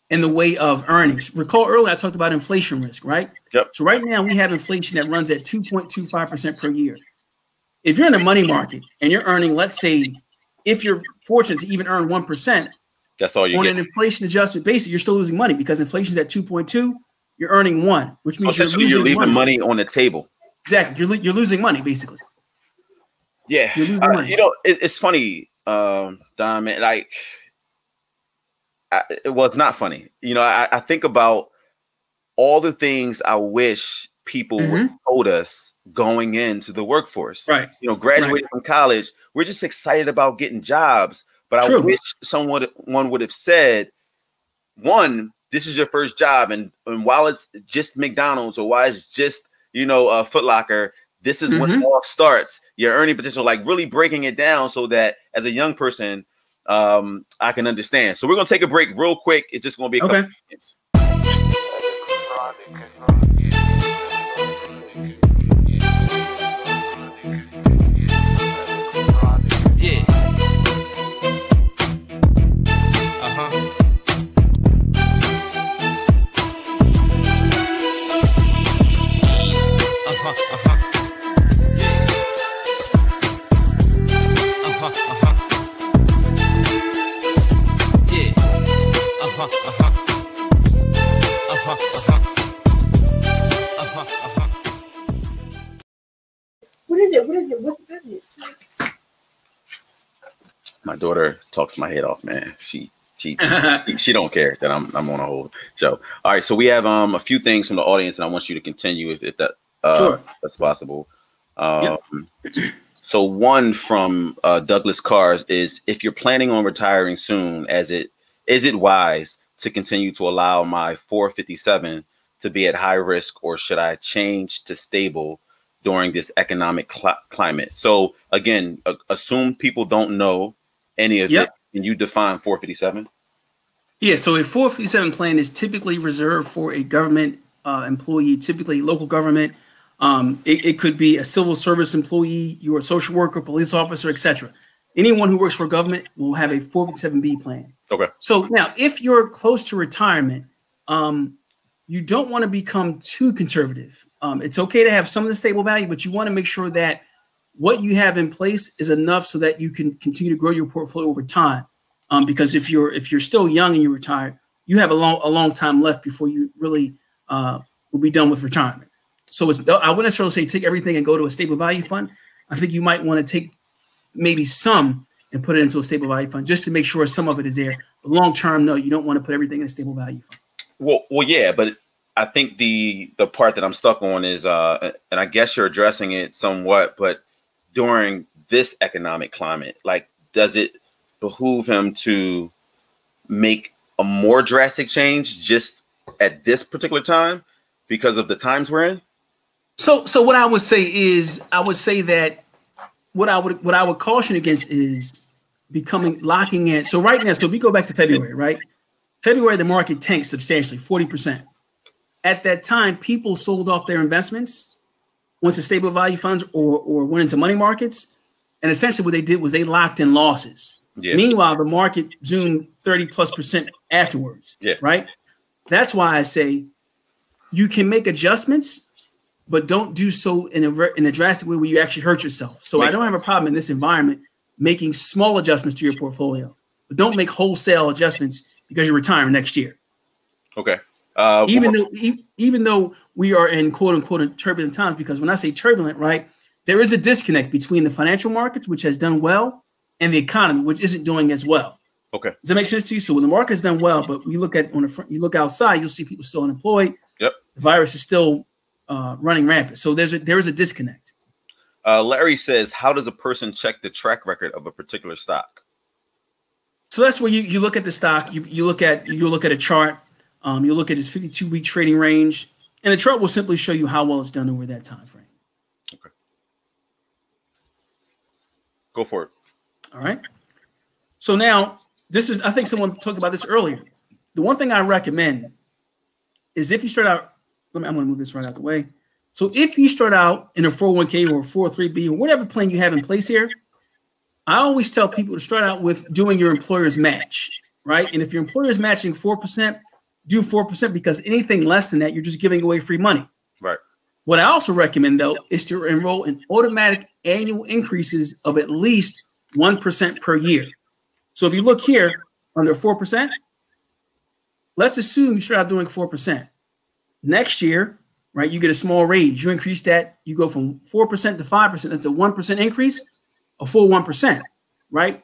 in the way of earnings. Recall earlier I talked about inflation risk, right? Yep. So right now we have inflation that runs at 2.25% per year. If you're in the money market and you're earning, let's say, if you're fortunate to even earn 1%, that's all you on get. an inflation adjusted basis, you're still losing money because inflation's at 2.2. You're earning 1, which means you're leaving money on the table. Exactly, you're losing money basically. Yeah, it's funny, Don, man. Like, it's not funny. I think about all the things I wish people would have told us going into the workforce. Right. Graduating from college, we're just excited about getting jobs. But I wish one would have said, one, this is your first job, and while it's just McDonald's or while it's just Foot Locker, this is when it all starts. Your earning potential, like really breaking it down so that as a young person, I can understand. So we're gonna take a break real quick. It's just gonna be a couple minutes. My daughter talks my head off, man. She don't care that I'm on a whole show. All right, so we have a few things from the audience, and I want you to continue if that sure. that's possible. So one from Douglas Cars is, if you're planning on retiring soon, is it wise to continue to allow my 457 to be at high risk, or should I change to stable during this economic climate? So again, assume people don't know any of it. Can you define 457? Yeah, so a 457 plan is typically reserved for a government employee, typically local government. It could be a civil service employee, you're a social worker, police officer, etc. Anyone who works for government will have a 457B plan. Okay. So now, if you're close to retirement, you don't want to become too conservative. It's okay to have some of the stable value, but you want to make sure that what you have in place is enough so that you can continue to grow your portfolio over time. Because if you're still young and you retire, you have a long time left before you really will be done with retirement. So I wouldn't necessarily say take everything and go to a stable value fund. I think you might want to take maybe some and put it into a stable value fund just to make sure some of it is there. But long term, no, you don't want to put everything in a stable value fund. Well, yeah, but I think the part that I'm stuck on is, and I guess you're addressing it somewhat, but during this economic climate, like, does it behoove him to make a more drastic change just at this particular time because of the times we're in? So what I would say is, I would say that what I would caution against is locking in. So right now, so if we go back to February, right? February, the market tanked substantially, 40%. At that time, people sold off their investments, went to stable value funds or went into money markets. And essentially what they did was they locked in losses. Yeah. Meanwhile, the market zoomed 30+% afterwards. Yeah. Right. That's why I say you can make adjustments, but don't do so in a drastic way where you actually hurt yourself. So I don't have a problem in this environment making small adjustments to your portfolio, but don't make wholesale adjustments because you're retiring next year. Okay. Even though we are in quote unquote turbulent times, because when I say turbulent, right, there is a disconnect between the financial markets, which has done well, and the economy, which isn't doing as well. Okay. Does that make sense to you? So when the market has done well, but you look at on the front, you look outside, you'll see people still unemployed. Yep. The virus is still running rampant. So there is a disconnect. Larry says, how does a person check the track record of a particular stock? So that's where you look at the stock. You look at a chart. You look at his 52-week trading range, and the chart will simply show you how well it's done over that time frame. Okay. Go for it. All right. So now I think someone talked about this earlier. The one thing I recommend is if you start out, I'm going to move this right out the way. So if you start out in a 401k or a 403b or whatever plan you have in place here, I always tell people to start out with doing your employer's match, right? And if your employer is matching 4%, do 4%, because anything less than that, you're just giving away free money. Right. What I also recommend, though, is to enroll in automatic annual increases of at least 1% per year. So if you look here under 4%, let's assume you start out doing 4%. Next year, right, you get a small raise. You increase that. You go from 4% to 5%. That's a 1% increase, a full 1%, right?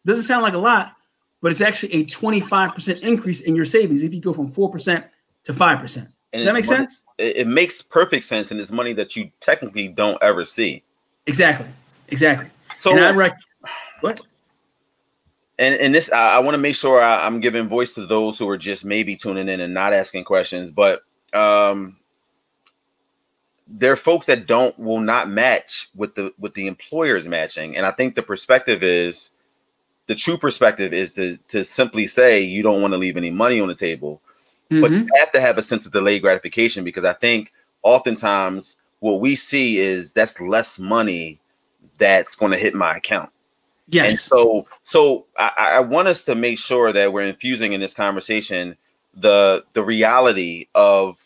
Doesn't sound like a lot, but it's actually a 25% increase in your savings if you go from 4% to 5%. Does that make sense? It makes perfect sense, and it's money that you technically don't ever see. Exactly. So what? And this, I want to make sure I'm giving voice to those who are just maybe tuning in and not asking questions, but there are folks that will not match with the employer's matching, and I think the true perspective is to simply say you don't want to leave any money on the table. But you have to have a sense of delayed gratification, because I think oftentimes what we see is that's less money that's going to hit my account. Yes. And so I want us to make sure that we're infusing in this conversation the reality of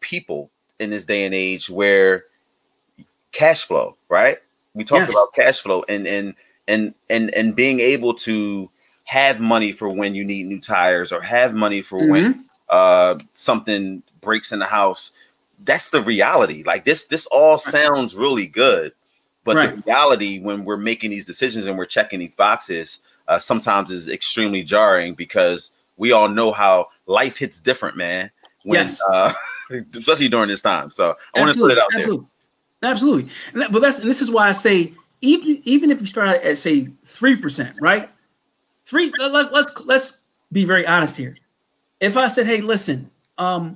people in this day and age where cash flow, right? We talked about cash flow and being able to have money for when you need new tires, or have money for when something breaks in the house. That's the reality. Like this all sounds really good, But the reality when we're making these decisions and we're checking these boxes, sometimes is extremely jarring because we all know how life hits different, man. When, especially during this time. So I want to put it out there. Absolutely. And this is why I say, even if you start out at say 3%, right? Let's be very honest here. If I said, hey, listen, how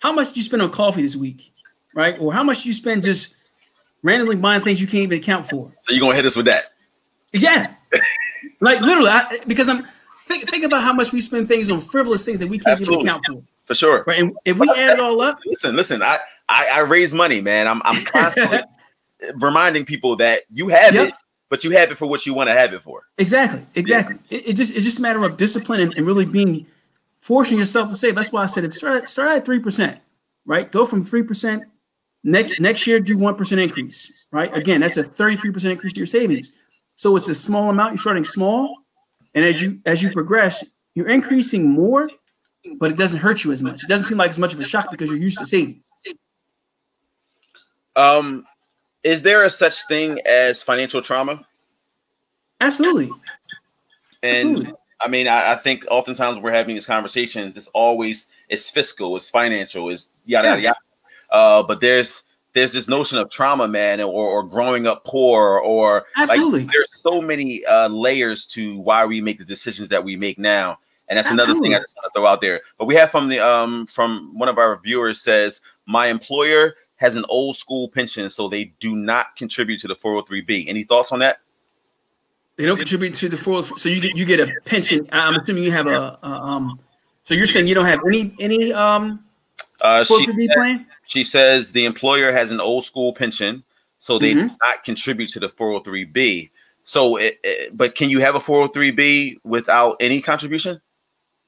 much did you spend on coffee this week? Right? Or how much did you spend just randomly buying things you can't even account for? So you're gonna hit us with that? Yeah. Like literally, because I'm think about how much we spend things on frivolous things that we can't even account for. For sure. Right. And if we add it all up. Listen, I raise money, man. I'm constantly reminding people that you have it, but you have it for what you want to have it for. Exactly. Yeah. It's just a matter of discipline and really forcing yourself to save. That's why I said start at 3%, right? Go from 3%. Next year, do 1% increase, right? Again, that's a 33% increase to your savings. So it's a small amount. You're starting small. And as you progress, you're increasing more, but it doesn't hurt you as much. It doesn't seem like as much of a shock because you're used to saving. Is there a such thing as financial trauma? Absolutely. And Absolutely. I mean, I think oftentimes we're having these conversations. It's fiscal, it's financial, it's yada yada. But there's this notion of trauma, man, or growing up poor, or absolutely. Like, there's so many layers to why we make the decisions that we make now. And that's another thing I just want to throw out there. But we have from one of our viewers says, my employer has an old school pension, so they do not contribute to the 403B. Any thoughts on that? They don't contribute to the 403. So you get a pension. I'm assuming you have so you're saying you don't have any 403B plan? She says the employer has an old school pension, so they do not contribute to the 403B. So, but can you have a 403B without any contribution?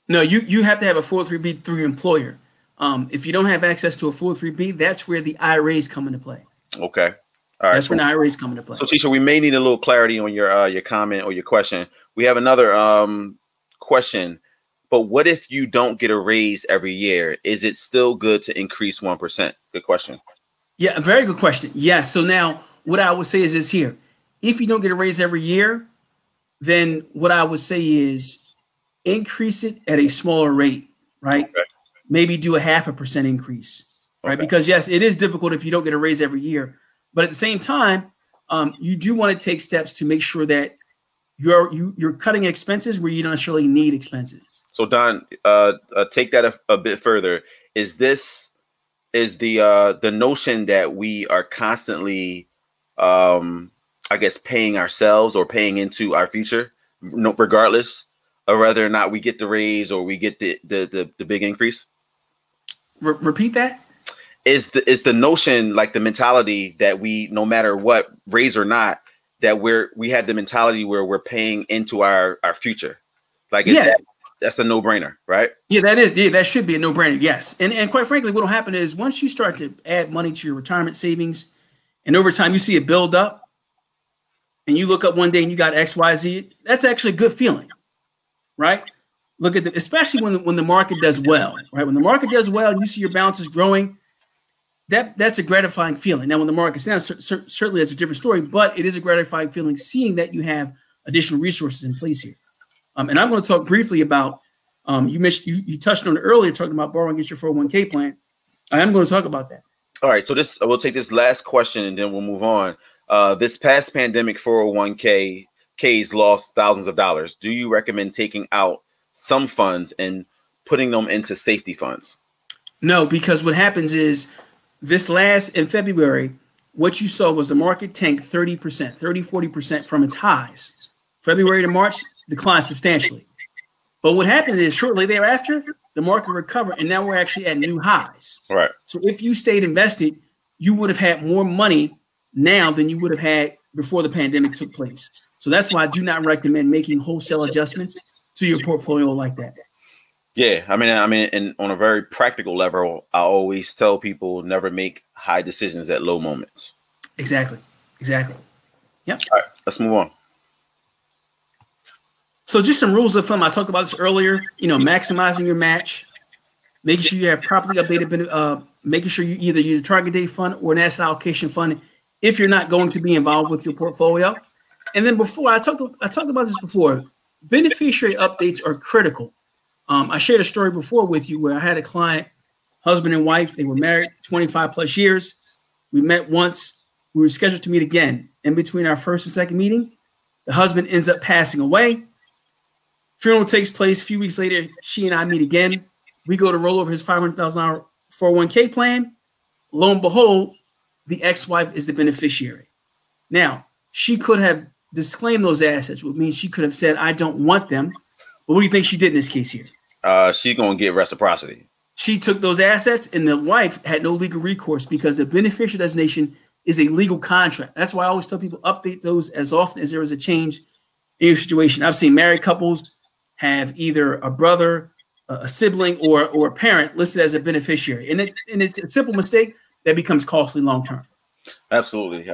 No, you have to have a 403B through your employer. If you don't have access to a 403B, that's where the IRA'S come into play. Okay. All right. That's when the IRA'S come into play. So, Tisha, we may need a little clarity on your comment or your question. We have another question. But what if you don't get a raise every year? Is it still good to increase 1%? Good question. Yeah, a very good question. Yes. So now what I would say is this here. If you don't get a raise every year, then what I would say is increase it at a smaller rate, right? Okay. Maybe do a 0.5% increase, right? Okay. Because yes, it is difficult if you don't get a raise every year. But at the same time, you do want to take steps to make sure that you're cutting expenses where you don't necessarily need expenses. So Don, take that a bit further. Is the notion that we are constantly, I guess, paying ourselves or paying into our future, regardless of whether or not we get the raise or we get the big increase? Repeat that. Is the notion, like the mentality that we, no matter what, raise or not, that we have the mentality where we're paying into our future? Like, that's a no-brainer, right? Yeah, that should be a no-brainer. Yes. And quite frankly, what will happen is once you start to add money to your retirement savings and over time you see it build up and you look up one day and you got XYZ, that's actually a good feeling, right? Look at especially when the market does well, right? When the market does well and you see your balances growing, that's a gratifying feeling. Now, when the market's down, certainly that's a different story, but it is a gratifying feeling seeing that you have additional resources in place here. And I'm going to talk briefly about, you touched on it earlier, talking about borrowing against your 401k plan. I am going to talk about that. All right. So we'll take this last question and then we'll move on. This past pandemic, 401ks lost thousands of dollars. Do you recommend taking out some funds and putting them into safety funds? No, because what happens is, in February, what you saw was the market tank 30%, 40% from its highs. February to March declined substantially. But what happened is shortly thereafter, the market recovered, and now we're actually at new highs. Right. So if you stayed invested, you would have had more money now than you would have had before the pandemic took place. So that's why I do not recommend making wholesale adjustments to your portfolio like that. Yeah, I mean, and on a very practical level, I always tell people never make high decisions at low moments. Exactly. Yep. All right, let's move on. So just some rules of thumb. I talked about this earlier. Maximizing your match, making sure you have properly updated, making sure you either use a target date fund or an asset allocation fund if you're not going to be involved with your portfolio. And then before I talked about this before, beneficiary updates are critical. I shared a story before with you where I had a client, husband and wife. They were married 25 plus years. We met once. We were scheduled to meet again. In between our first and second meeting, the husband ends up passing away. Funeral takes place. A few weeks later, she and I meet again. We go to roll over his $500,000 401k plan. Lo and behold, the ex-wife is the beneficiary. Now, she could have disclaimed those assets, which means she could have said, I don't want them. But what do you think she did in this case here? She's going to get reciprocity. She took those assets, and the wife had no legal recourse because the beneficiary designation is a legal contract. That's why I always tell people update those as often as there is a change in your situation. I've seen married couples have either a brother, a sibling, or a parent listed as a beneficiary. And it's a simple mistake that becomes costly long-term. Absolutely.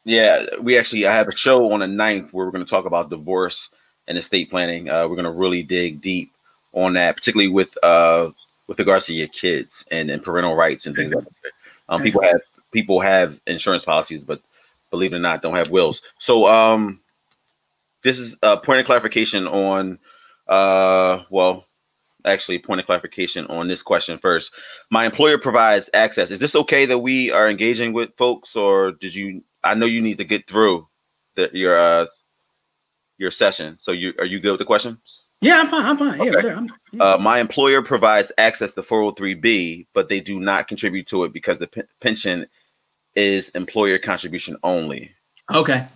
Yeah, I have a show on the 9th where we're going to talk about divorce and estate planning. We're going to really dig deep on that, particularly with regards to your kids and parental rights and things like that. People have insurance policies, but believe it or not, don't have wills. So this is a point of clarification on, point of clarification on this question first. My employer provides access. Is this okay that we are engaging with folks, or I know you need to get through your session. So are you good with the question? Yeah, I'm fine. Okay. Yeah, my employer provides access to 403B, but they do not contribute to it because the pension is employer contribution only. Okay.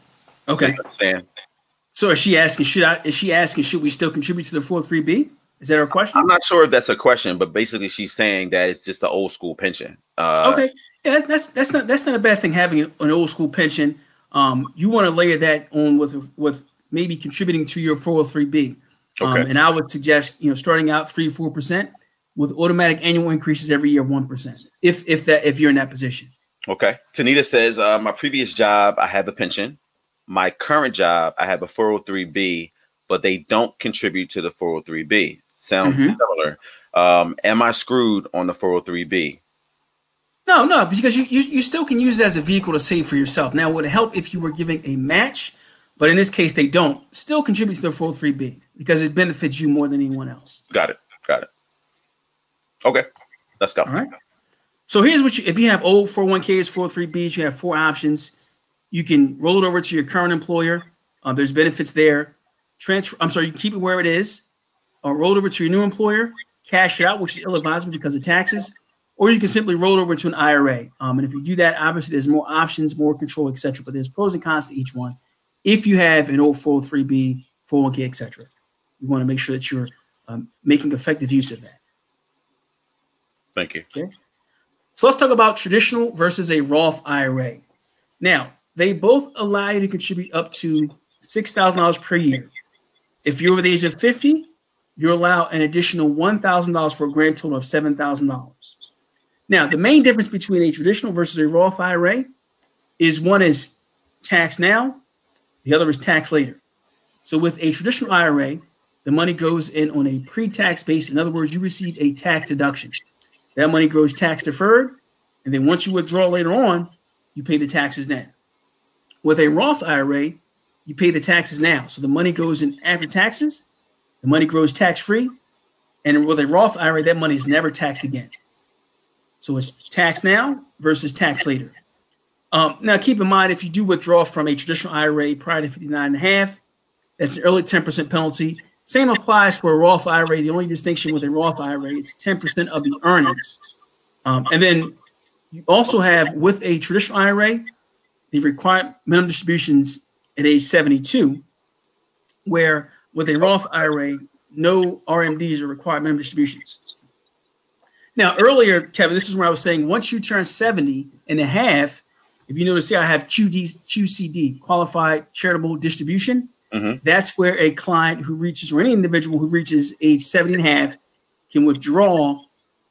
So is she asking, should we still contribute to the 403B? Is that her question? I'm not sure if that's a question, but basically she's saying that it's just an old school pension. Okay. Yeah, that's not a bad thing, having an old school pension. You want to layer that on with maybe contributing to your 403B. Okay. And I would suggest, starting out 3-4% with automatic annual increases every year, 1%, if you're in that position. Okay. Tanita says, my previous job, I have a pension. My current job, I have a 403B, but they don't contribute to the 403B. Sounds similar. Am I screwed on the 403B? No, because you still can use it as a vehicle to save for yourself. Now, it would help if you were giving a match, but in this case, they don't. Still contribute to the 403B because it benefits you more than anyone else. Got it. Okay, let's go. All right. So here's if you have old 401ks, 403Bs, you have 4 options. You can roll it over to your current employer. There's benefits there. You can keep it where it is. Roll it over to your new employer, cash it out, which is ill-advisable because of taxes, or you can simply roll it over to an IRA. And if you do that, obviously there's more options, more control, etc. But there's pros and cons to each one. If you have an old 403B, 401k, etc., you want to make sure that you're making effective use of that. Thank you. Okay. So let's talk about traditional versus a Roth IRA. Now, they both allow you to contribute up to $6,000 per year. If you're over the age of 50, you're allowed an additional $1,000 for a grand total of $7,000. Now, the main difference between a traditional versus a Roth IRA is one is tax now, the other is tax later. So with a traditional IRA, the money goes in on a pre-tax basis. In other words, you receive a tax deduction. That money grows tax deferred, and then once you withdraw later on, you pay the taxes then. With a Roth IRA, you pay the taxes now. So the money goes in after taxes, the money grows tax-free, and with a Roth IRA, that money is never taxed again. So it's tax now versus tax later. Now, keep in mind, if you do withdraw from a traditional IRA prior to 59.5, that's an early 10% penalty. Same applies for a Roth IRA. The only distinction with a Roth IRA, it's 10% of the earnings. And then you also have, with a traditional IRA, the required minimum distributions at age 72, where with a Roth IRA, no RMDs are required minimum distributions. Now, earlier, Kevin, this is where I was saying, once you turn 70.5, if you notice here, I have QCD, Qualified Charitable Distribution. That's where a client who reaches, or any individual who reaches age 70.5 can withdraw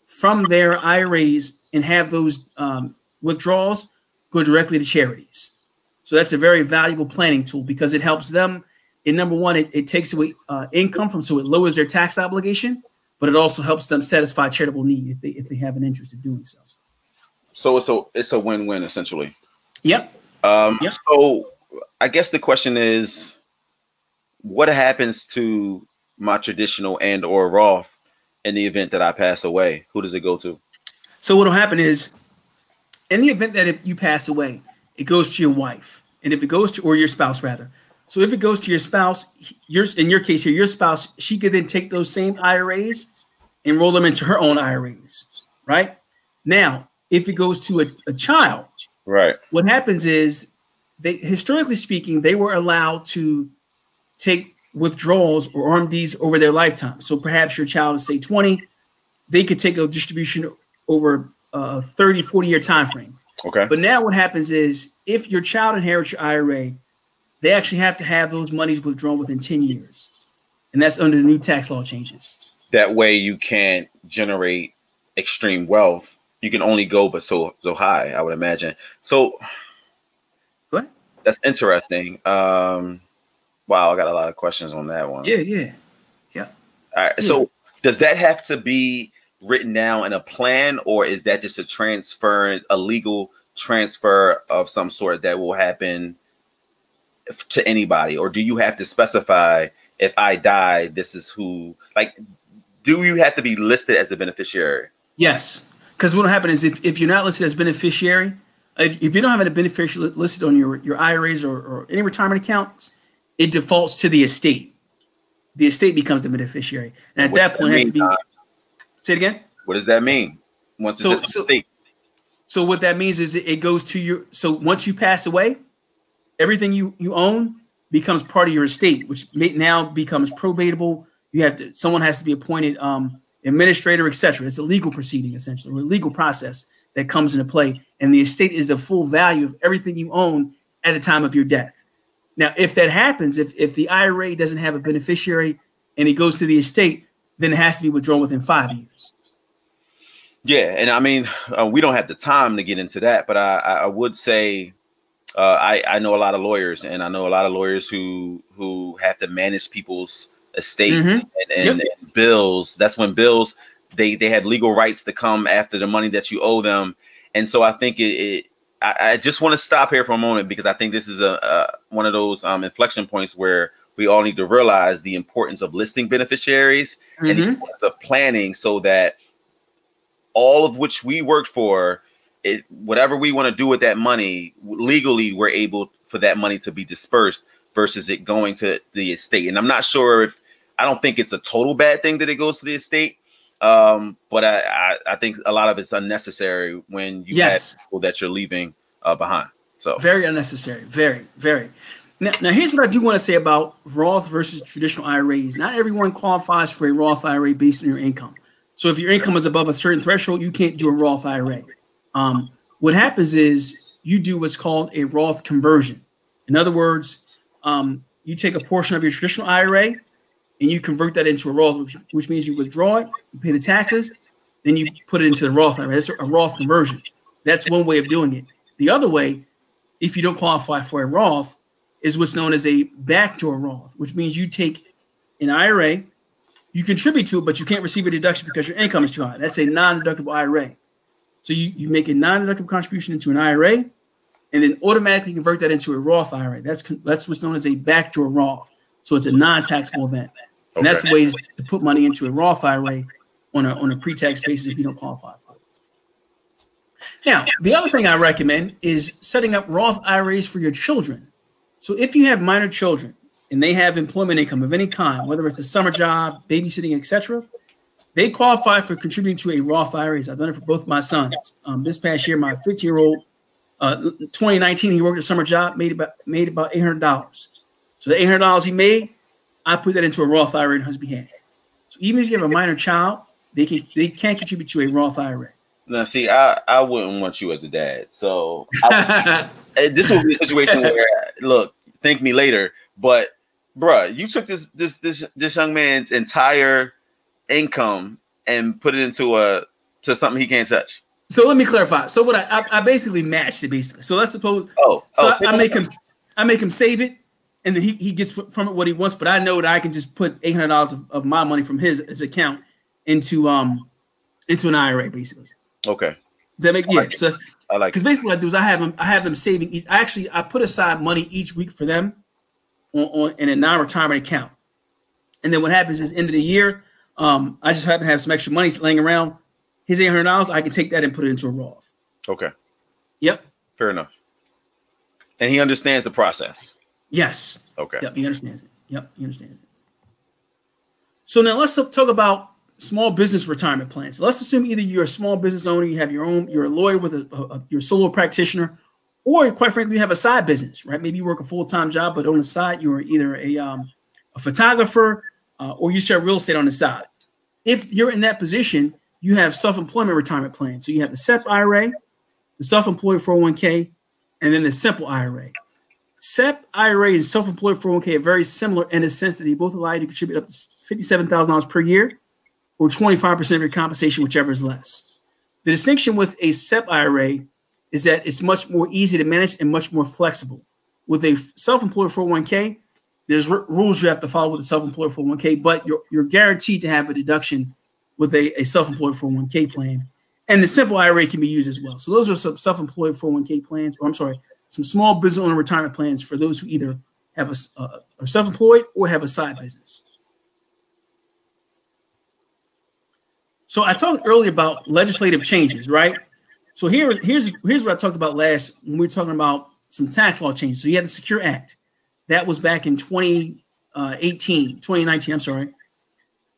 from their IRAs and have those withdrawals go directly to charities. So that's a very valuable planning tool because it helps them. In number one, it takes away income from, so it lowers their tax obligation, but it also helps them satisfy charitable need if they have an interest in doing so. So it's a win-win essentially. Yep. Yep. So I guess the question is, what happens to my traditional and or Roth in the event that I pass away? Who does it go to? So what'll happen is, in the event that if you pass away, it goes to your wife, and if it goes to, or your spouse rather. So if it goes to your spouse, in your case here, your spouse, she could then take those same IRAs and roll them into her own IRAs, right? Now, if it goes to a child, right, what happens is, they, historically speaking, they were allowed to take withdrawals or RMDs over their lifetime. So perhaps your child is, say, 20, they could take a distribution over a 30, 40-year time frame. Okay. But now what happens is, if your child inherits your IRA, they actually have to have those monies withdrawn within 10 years. And that's under the new tax law changes. That way you can't generate extreme wealth. You can only go but so high, I would imagine. So go ahead. That's interesting. Wow, I got a lot of questions on that one. Yeah. All right. Yeah. So does that have to be written down in a plan, or is that just a legal transfer of some sort that will happen to anybody? Or do you have to specify, if I die, this is who, like, do you have to be listed as a beneficiary? Yes. Because what will happen is, if you're not listed as beneficiary, if you don't have a beneficiary listed on your IRAs or any retirement accounts, it defaults to the estate. The estate becomes the beneficiary. And at that point, it has to be. Say it again. What does that mean? Once it's estate. So what that means is, it goes to your. So once you pass away, everything you own becomes part of your estate, which now becomes probatable. Someone has to be appointed administrator, etc. It's a legal proceeding, essentially, or a legal process that comes into play. And the estate is the full value of everything you own at the time of your death. Now, if that happens, if the IRA doesn't have a beneficiary and it goes to the estate, then it has to be withdrawn within 5 years. Yeah, and I mean, we don't have the time to get into that, but I would say, I know a lot of lawyers, and I know a lot of lawyers who have to manage people's estates and bills. That's when bills, they have legal rights to come after the money that you owe them. And so I think I just want to stop here for a moment, because I think this is one of those inflection points where we all need to realize the importance of listing beneficiaries and the importance of planning, so that all of which we worked for, whatever we want to do with that money, legally, we're able for that money to be dispersed versus it going to the estate. And I'm not sure I don't think it's a total bad thing that it goes to the estate. But I think a lot of it's unnecessary when you have people that you're leaving behind. So very unnecessary. Very, very. Now, here's what I do want to say about Roth versus traditional IRAs. Not everyone qualifies for a Roth IRA based on your income. So if your income is above a certain threshold, you can't do a Roth IRA. What happens is, you do what's called a Roth conversion. In other words, you take a portion of your traditional IRA and you convert that into a Roth, which means you withdraw it, you pay the taxes, then you put it into the Roth IRA. That's a Roth conversion. That's one way of doing it. The other way, if you don't qualify for a Roth, is what's known as a backdoor Roth, which means you take an IRA, you contribute to it, but you can't receive a deduction because your income is too high. That's a non-deductible IRA. So you make a non-deductible contribution into an IRA, and then automatically convert that into a Roth IRA. That's what's known as a backdoor Roth. So it's a non-taxable event. And that's the way to put money into a Roth IRA on a pre-tax basis if you don't qualify for it. Now, the other thing I recommend is setting up Roth IRAs for your children. So if you have minor children and they have employment income of any kind, whether it's a summer job, babysitting, etc., they qualify for contributing to a Roth IRAs. I've done it for both my sons. This past year, my 50-year-old, 2019, he worked a summer job, made about $800. So the $800 he made, I put that into a Roth IRA on his behalf. So even if you have a minor child, they can contribute to a Roth IRA. Now, see, I wouldn't want you as a dad. So this would be a situation where, look, thank me later. But, bruh, you took this young man's entire income and put it into something he can't touch. So let me clarify. So what I basically matched it basically. So let's suppose. I make him save it, and then he gets from it what he wants. But I know that I can just put $800 of my money from his account into an IRA basically. Okay. Does that make So I like, because basically what I do is I have them saving. I put aside money each week for them in a non-retirement account. And then what happens is end of the year, I just happen to have some extra money laying around. His $800, I can take that and put it into a Roth. Okay. Yep. Fair enough. And he understands the process. Yes. Okay. Yep. He understands it. Yep. He understands it. So now let's talk about small business retirement plans. Let's assume either you're a small business owner, you have your own, you're a lawyer with you're a solo practitioner, or quite frankly, you have a side business, right? Maybe you work a full-time job, but on the side, you're either a photographer or you sell real estate on the side. If you're in that position, you have self-employment retirement plans. So you have the SEP IRA, the self-employed 401k, and then the simple IRA. SEP IRA and self-employed 401k are very similar in the sense that they both allow you to contribute up to $57,000 per year or 25% of your compensation, whichever is less. The distinction with a SEP IRA is that it's much more easy to manage and much more flexible. With a self-employed 401k, there's rules you have to follow with a self-employed 401k, but you're guaranteed to have a deduction with a self-employed 401k plan. And the simple IRA can be used as well. So those are some self-employed 401k plans, or I'm sorry, some small business owner retirement plans for those who either have are self-employed or have a side business. So I talked earlier about legislative changes, right? So here's what I talked about last when we were talking about some tax law changes. So you had the Secure Act. That was back in 2019, I'm sorry.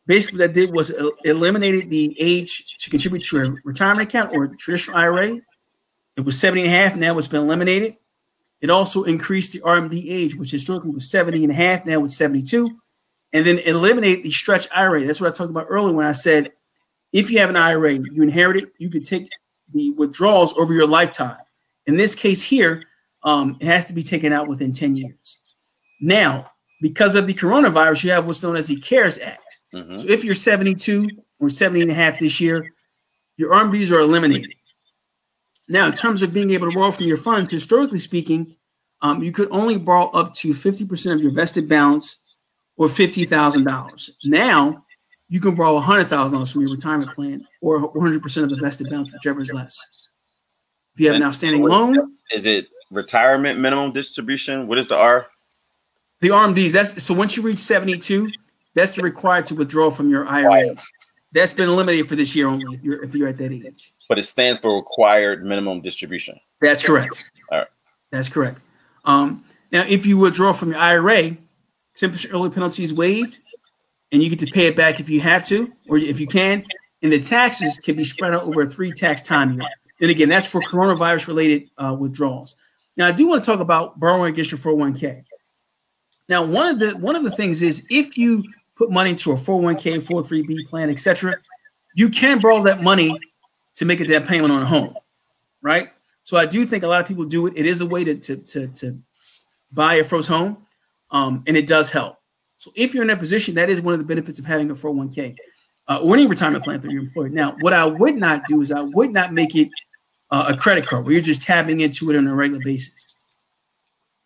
Basically, what that did was eliminated the age to contribute to a retirement account or a traditional IRA. It was 70 and a half, now it's been eliminated. It also increased the RMD age, which historically was 70 and a half, now it's 72. And then eliminate the stretch IRA. That's what I talked about earlier when I said, if you have an IRA, you inherit it, you could take the withdrawals over your lifetime. In this case here, it has to be taken out within 10 years. Now, because of the coronavirus, you have what's known as the CARES Act. Mm-hmm. So if you're 72 or 70 and a half this year, your RMDs are eliminated. Now, in terms of being able to borrow from your funds, historically speaking, you could only borrow up to 50% of your vested balance or $50,000. Now, you can borrow $100,000 from your retirement plan or 100% of the vested balance, whichever is less. If you have an outstanding loan. Is it retirement minimum distribution? What is the R? The RMDs. So once you reach 72, that's required to withdraw from your IRAs. That's been eliminated for this year only if you're at that age. But it stands for required minimum distribution. That's correct. All right. That's correct. Now, if you withdraw from your IRA, 10% early penalty is waived, and you get to pay it back if you have to, or if you can. And the taxes can be spread out over a 3 tax time year. And again, that's for coronavirus-related withdrawals. Now, I do want to talk about borrowing against your 401k. Now, one of the things is if you put money into a 401k, 403b plan, etc., you can borrow that money to make a down payment on a home, right? So I do think a lot of people do it. It is a way to buy a first home, and it does help. So if you're in that position, that is one of the benefits of having a 401k or any retirement plan through your employer. Now, what I would not do is I would not make it a credit card where you're just tapping into it on a regular basis.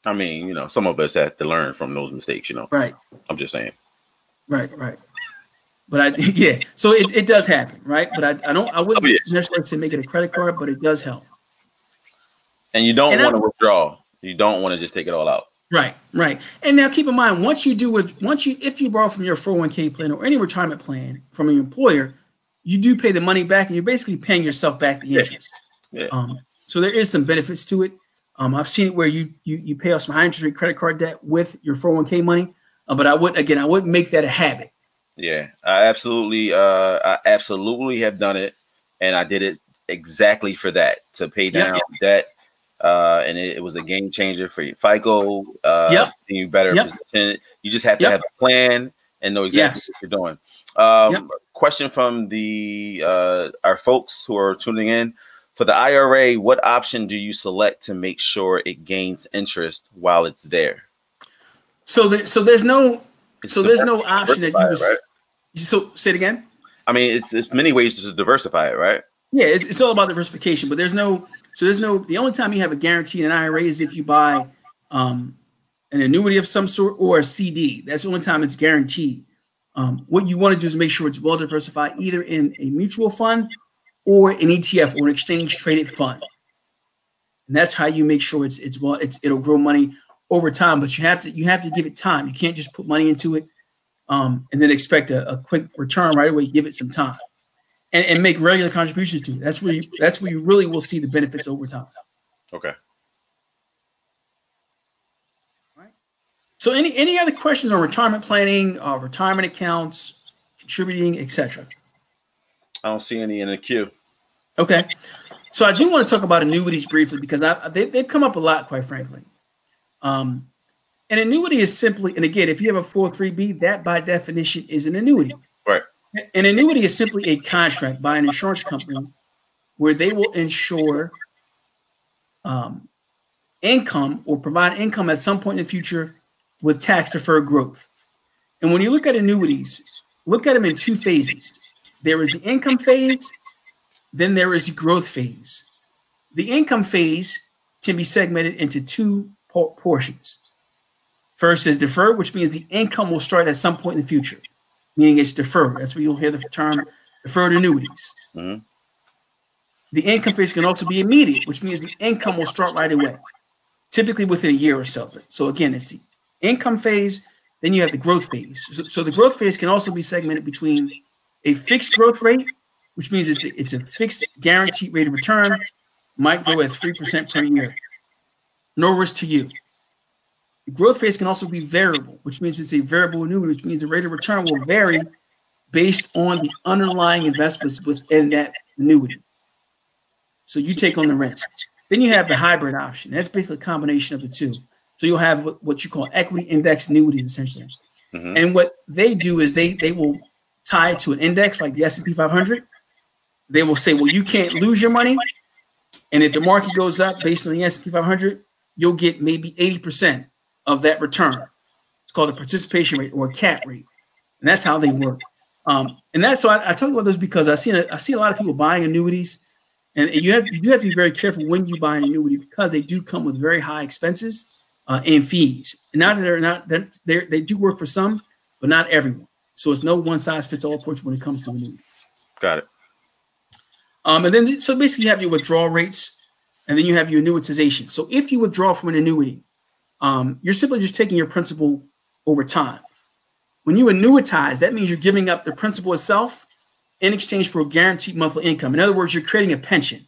I mean, some of us have to learn from those mistakes, Right. I'm just saying. Right. But so it does happen, right? But I wouldn't necessarily say make it a credit card, but it does help. And you don't want to withdraw. You don't want to just take it all out. Right. And now keep in mind, if you borrow from your 401k plan or any retirement plan from your employer, you do pay the money back and you're basically paying yourself back the interest. Yeah. So there is some benefits to it. I've seen it where you pay off some high interest rate credit card debt with your 401k money. But I wouldn't make that a habit. Yeah, I absolutely have done it. And I did it exactly for that, to pay down debt. And it was a game changer for your FICO. You better position. You just have to have a plan and know exactly what you're doing. Question from our folks who are tuning in. For the IRA, what option do you select to make sure it gains interest while it's there? So there's no option that you right? So say it again. I mean, it's many ways to diversify it, right? Yeah, it's all about diversification, but the only time you have a guarantee in an IRA is if you buy an annuity of some sort or a CD. That's the only time it's guaranteed. What you want to do is make sure it's well diversified, either in a mutual fund or an ETF or an exchange traded fund. And that's how you make sure it'll grow money over time. But you have to give it time. You can't just put money into it and then expect a quick return right away. Give it some time and make regular contributions to it. That's where you really will see the benefits over time. Okay. Right. So any other questions on retirement planning, retirement accounts, contributing, etc.? I don't see any in the queue. Okay. So I do want to talk about annuities briefly because they've come up a lot, quite frankly. An annuity is simply, and again, if you have a 403B, that by definition is an annuity. Right. An annuity is simply a contract by an insurance company where they will insure income or provide income at some point in the future with tax-deferred growth. And when you look at annuities, look at them in two phases. There is the income phase, then there is the growth phase. The income phase can be segmented into two portions. First is deferred, which means the income will start at some point in the future, meaning it's deferred. That's where you'll hear the term deferred annuities. Mm-hmm. The income phase can also be immediate, which means the income will start right away, typically within a year or so. So again, it's the income phase, then you have the growth phase. So the growth phase can also be segmented between a fixed growth rate, which means it's a fixed guaranteed rate of return, might grow at 3% per year. No risk to you. The growth phase can also be variable, which means it's a variable annuity, which means the rate of return will vary based on the underlying investments within that annuity. So you take on the risk. Then you have the hybrid option. That's basically a combination of the two. So you'll have what you call equity index annuities, essentially. Mm-hmm. And what they do is they will tie it to an index like the S&P 500. They will say, well, you can't lose your money. And if the market goes up based on the S&P 500, you'll get maybe 80% of that return. It's called a participation rate or a cap rate. And that's how they work. And that's so I talk about this because I see a lot of people buying annuities. And you do have to be very careful when you buy an annuity because they do come with very high expenses and fees. And not that they do work for some, but not everyone. So it's no one size fits all approach when it comes to annuities. Got it. And then so basically you have your withdrawal rates, and then you have your annuitization. So if you withdraw from an annuity, you're simply just taking your principal over time. When you annuitize, that means you're giving up the principal itself in exchange for a guaranteed monthly income. In other words, you're creating a pension.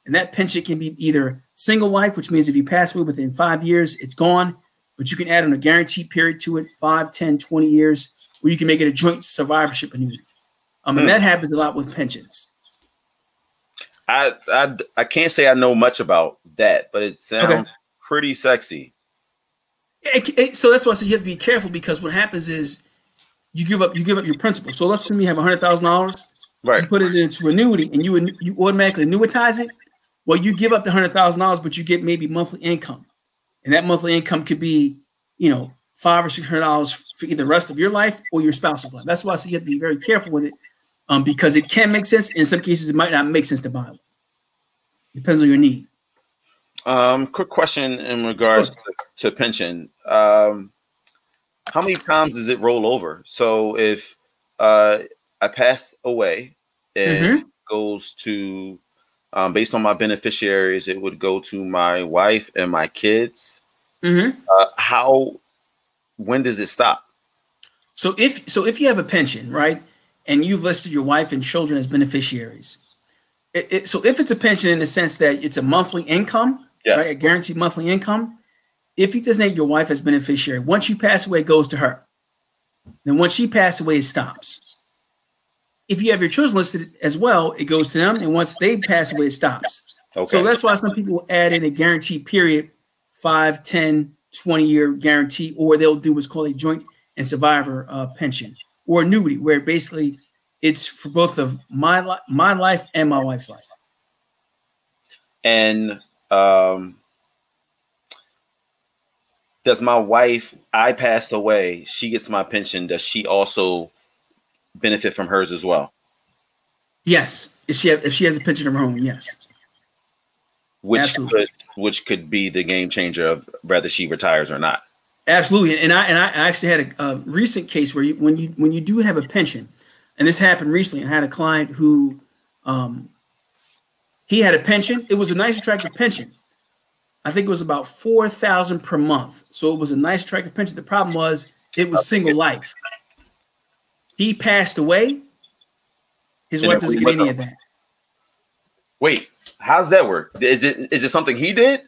And that pension can be either single life, which means if you pass away within 5 years, it's gone. But you can add on a guaranteed period to it, 5, 10, 20 years, where you can make it a joint survivorship annuity. And that happens a lot with pensions. I can't say I know much about that, but it sounds pretty sexy. So that's why I said you have to be careful because what happens is you give up your principal. So let's assume you have $100,000, right? You put it into annuity and you automatically annuitize it. Well, you give up the $100,000, but you get maybe monthly income, and that monthly income could be, $500 or $600 for either the rest of your life or your spouse's life. That's why I say you have to be very careful with it, because it can make sense. In some cases, it might not make sense to buy it. Depends on your need. Quick question in regards to pension. How many times does it roll over? So if I pass away, it goes to, based on my beneficiaries, it would go to my wife and my kids. When does it stop? So if you have a pension, right, and you've listed your wife and children as beneficiaries, so if it's a pension in the sense that it's a monthly income, right, a guaranteed monthly income, if you designate your wife as beneficiary, once you pass away, it goes to her. Then once she passes away, it stops. If you have your children listed as well, it goes to them. And once they pass away, it stops. Okay. So that's why some people add in a guaranteed period, 5, 10, 20-year guarantee, or they'll do what's called a joint and survivor pension or annuity, where basically it's for both of my life and my wife's life. And does my wife, I passed away, she gets my pension, does she also benefit from hers as well? Yes. If she has a pension of her own, yes. Which could be the game changer of whether she retires or not. Absolutely. And I actually had a recent case where when you do have a pension, and this happened recently, I had a client who he had a pension. It was a nice, attractive pension, I think it was about $4,000 per month. So it was a nice, attractive pension. The problem was it was single life. He passed away. His wife doesn't get any of that. Wait, how's that work? Is it something he did?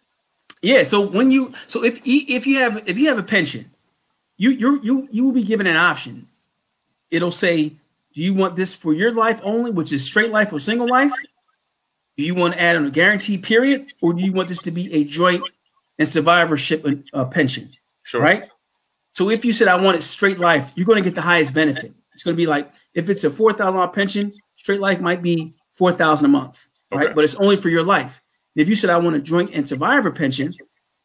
Yeah. So if you have a pension, you will be given an option. It'll say, do you want this for your life only, which is straight life or single life? Do you want to add on a guaranteed period, or do you want this to be a joint and survivorship pension? Sure. Right. So if you said I want it straight life, you're going to get the highest benefit. It's going to be like if it's a $4,000 pension, straight life might be $4,000 a month, right? But it's only for your life. If you said I want a joint and survivor pension,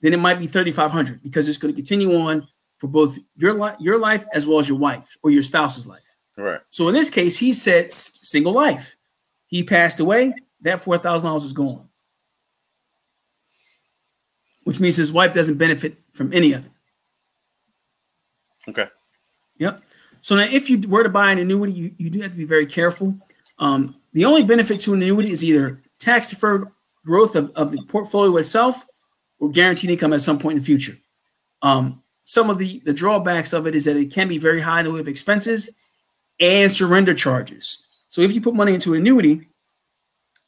then it might be $3,500 because it's going to continue on for both your life as well as your wife or your spouse's life. Right. So in this case, he said single life. He passed away. That $4,000 is gone, which means his wife doesn't benefit from any of it. Okay. Yep. So now if you were to buy an annuity, you do have to be very careful. The only benefit to an annuity is either tax-deferred growth of the portfolio itself or guaranteed income at some point in the future. Some of the drawbacks of it is that it can be very high in the way of expenses and surrender charges. So if you put money into an annuity,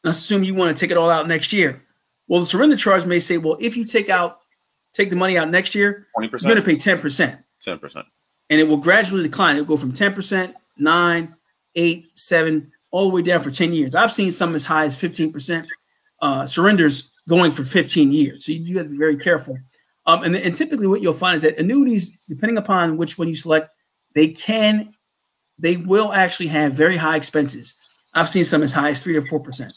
let's assume you want to take it all out next year. Well, the surrender charge may say, well, if you take the money out next year, 20%? You're going to pay 10%. 10%. And it will gradually decline. It'll go from 10%, 9, 8, 7, all the way down for 10 years. I've seen some as high as 15% surrenders going for 15 years. So you do have to be very careful. And typically what you'll find is that annuities, depending upon which one you select, they will actually have very high expenses. I've seen some as high as 3 or 4%.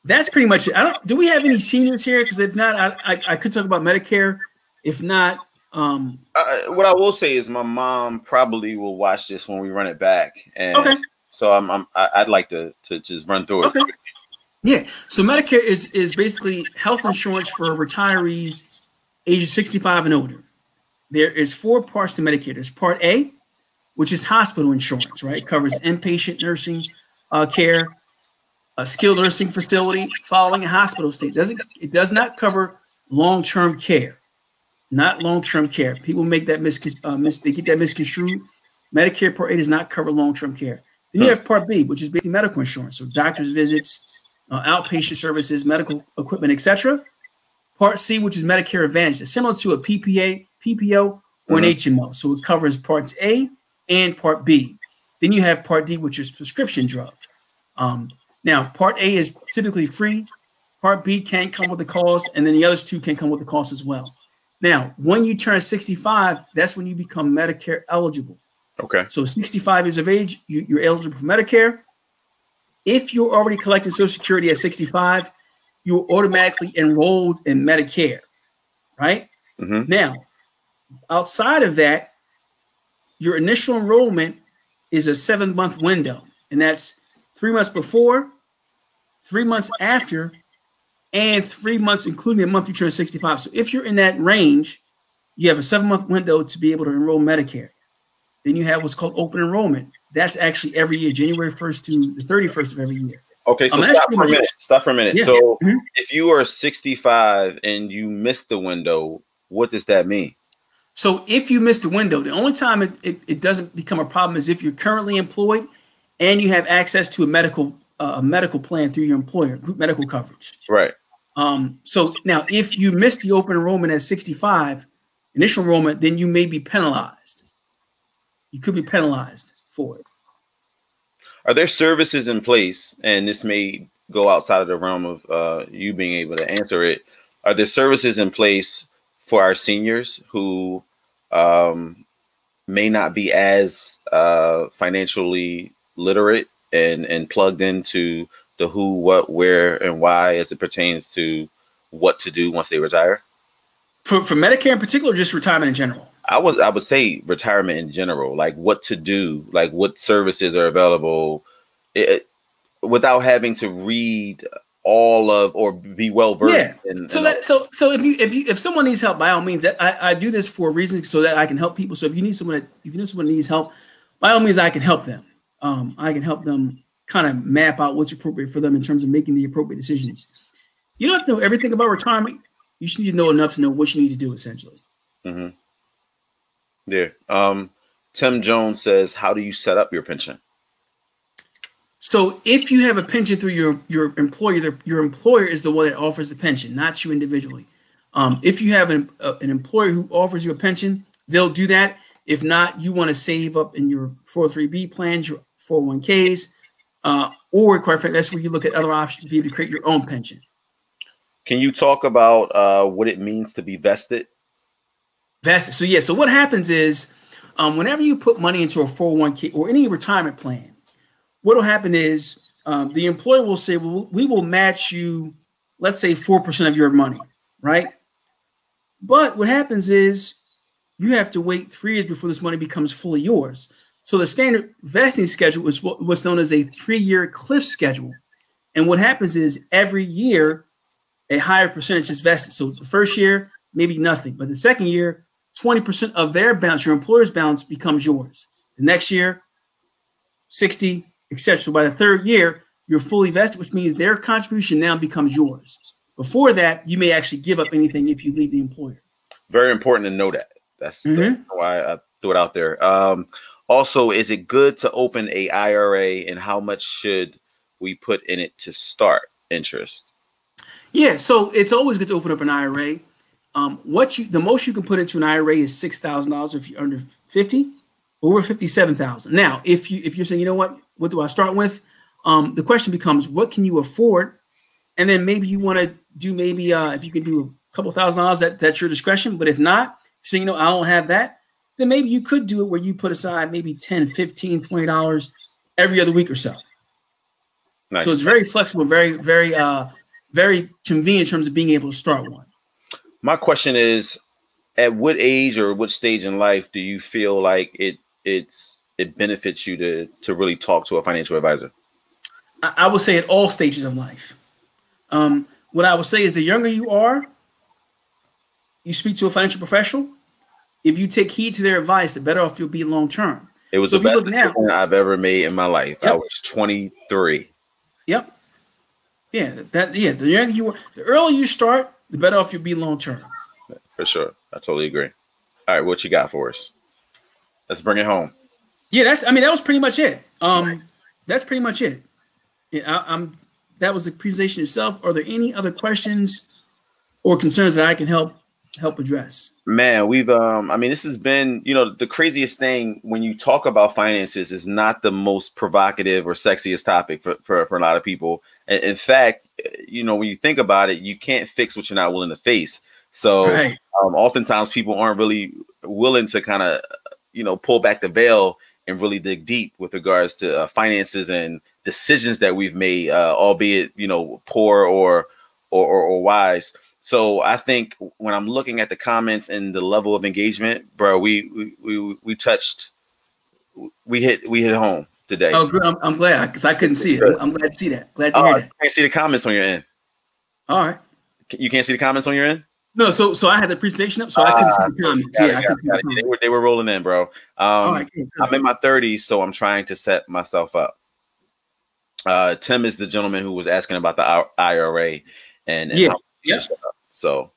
That's pretty much it. Do we have any seniors here? Because if not, I could talk about Medicare. If not, what I will say is my mom probably will watch this when we run it back. And okay. So I'd like to just run through it. Okay. Yeah. So Medicare is basically health insurance for retirees ages 65 and older. There is 4 parts to Medicare. There's Part A, which is hospital insurance, right? It covers inpatient nursing care, a skilled nursing facility following a hospital stay. It does not cover long-term care, not long-term care. People make that they get that misconstrued. Medicare Part A does not cover long-term care. Then you have Part B, which is basically medical insurance, so doctor's visits, outpatient services, medical equipment, etc. Part C, which is Medicare Advantage, it's similar to a PPO, or an HMO. So it covers Parts A and Part B. Then you have Part D, which is prescription drug. Now, Part A is typically free. Part B can come with the cost, and then the others 2 can come with the cost as well. Now, when you turn 65, that's when you become Medicare eligible. Okay. So 65 years of age, you're eligible for Medicare. If you're already collecting Social Security at 65, you're automatically enrolled in Medicare, right? Mm-hmm. Now, outside of that, your initial enrollment is a 7-month window, and that's 3 months before, 3 months after, and 3 months, including the month you turn 65. So if you're in that range, you have a 7-month window to be able to enroll Medicare. Then you have what's called open enrollment. That's actually every year, January 1st to the 31st of every year. Okay, so stop for a minute. Yeah. So if you are 65 and you missed the window, what does that mean? So if you miss the window, the only time it doesn't become a problem is if you're currently employed and you have access to a medical plan through your employer, group medical coverage. Right. So now if you miss the open enrollment at 65, initial enrollment, then you may be penalized. You could be penalized for it. Are there services in place, and this may go outside of the realm of you being able to answer it, are there services in place for our seniors who may not be as financially literate and plugged into the who, what, where, and why as it pertains to what to do once they retire? For Medicare in particular, or just retirement in general? I would say retirement in general, like what to do, like what services are available, without having to read all of or be well versed. Yeah. So if someone needs help, by all means, I do this for a reason so that I can help people. So if you need someone needs help, by all means, I can help them. I can help them kind of map out what's appropriate for them in terms of making the appropriate decisions. You don't have to know everything about retirement. You should need to know enough to know what you need to do, essentially. Mm-hmm. Yeah. Tim Jones says, how do you set up your pension? So if you have a pension through your employer, your employer is the one that offers the pension, not you individually. If you have an employer who offers you a pension, they'll do that. If not, you want to save up in your 403b plans, your 401ks, or quite frankly, that's where you look at other options to be able to create your own pension. Can you talk about what it means to be vested? Vested. So yeah. So what happens is, whenever you put money into a 401k or any retirement plan, what will happen is the employer will say, well, we will match you, let's say 4% of your money, right? But what happens is you have to wait 3 years before this money becomes fully yours. So the standard vesting schedule is what's known as a 3-year cliff schedule. And what happens is every year, a higher percentage is vested. So the first year, maybe nothing. But the second year, 20% of their balance, your employer's balance, becomes yours. The next year, 60, etc. So by the third year, you're fully vested, which means their contribution now becomes yours. Before that, you may actually give up anything if you leave the employer. Very important to know that. That's why I threw it out there. Also, is it good to open a IRA, and how much should we put in it to start interest? Yeah, so it's always good to open up an IRA. The most you can put into an IRA is $6,000 if you're under 50, over 57,000. Now, if you're saying, you know what do I start with? The question becomes, what can you afford? And then maybe you want to do if you can do a couple $1,000s, that's your discretion. But if not, so I don't have that, then maybe you could do it where you put aside maybe $10, $15, $20 every other week or so. Nice. So it's very flexible, very, very, very convenient in terms of being able to start one. My question is, at what age or what stage in life do you feel like it benefits you to really talk to a financial advisor? I would say at all stages of life. What I would say is the younger you are, you speak to a financial professional. If you take heed to their advice, the better off you'll be long term. It was the best decision I've ever made in my life. Yep. I was 23. Yep. Yeah. The younger you are, the earlier you start, the better off you'll be long term. For sure. I totally agree. All right, what you got for us? Let's bring it home. Yeah, that was pretty much it. That's pretty much it. Yeah, that was the presentation itself. Are there any other questions or concerns that I can help address? Man, we've this has been, the craziest thing when you talk about finances is not the most provocative or sexiest topic for a lot of people. In fact, when you think about it, you can't fix what you're not willing to face. So right. Oftentimes people aren't really willing to kind of, pull back the veil and really dig deep with regards to finances and decisions that we've made, albeit, poor or wise. So I think when I'm looking at the comments and the level of engagement, bro, we hit home today. Oh, good. I'm glad, because I couldn't see it. I'm glad to see that. Glad to hear that. You can't see the comments on your end. All right. You can't see the comments on your end? No, so I had the presentation up, so I couldn't see the comments. I couldn't see the comments. They were rolling in, bro. All right, I'm in my 30s, so I'm trying to set myself up. Tim is the gentleman who was asking about the IRA and how so.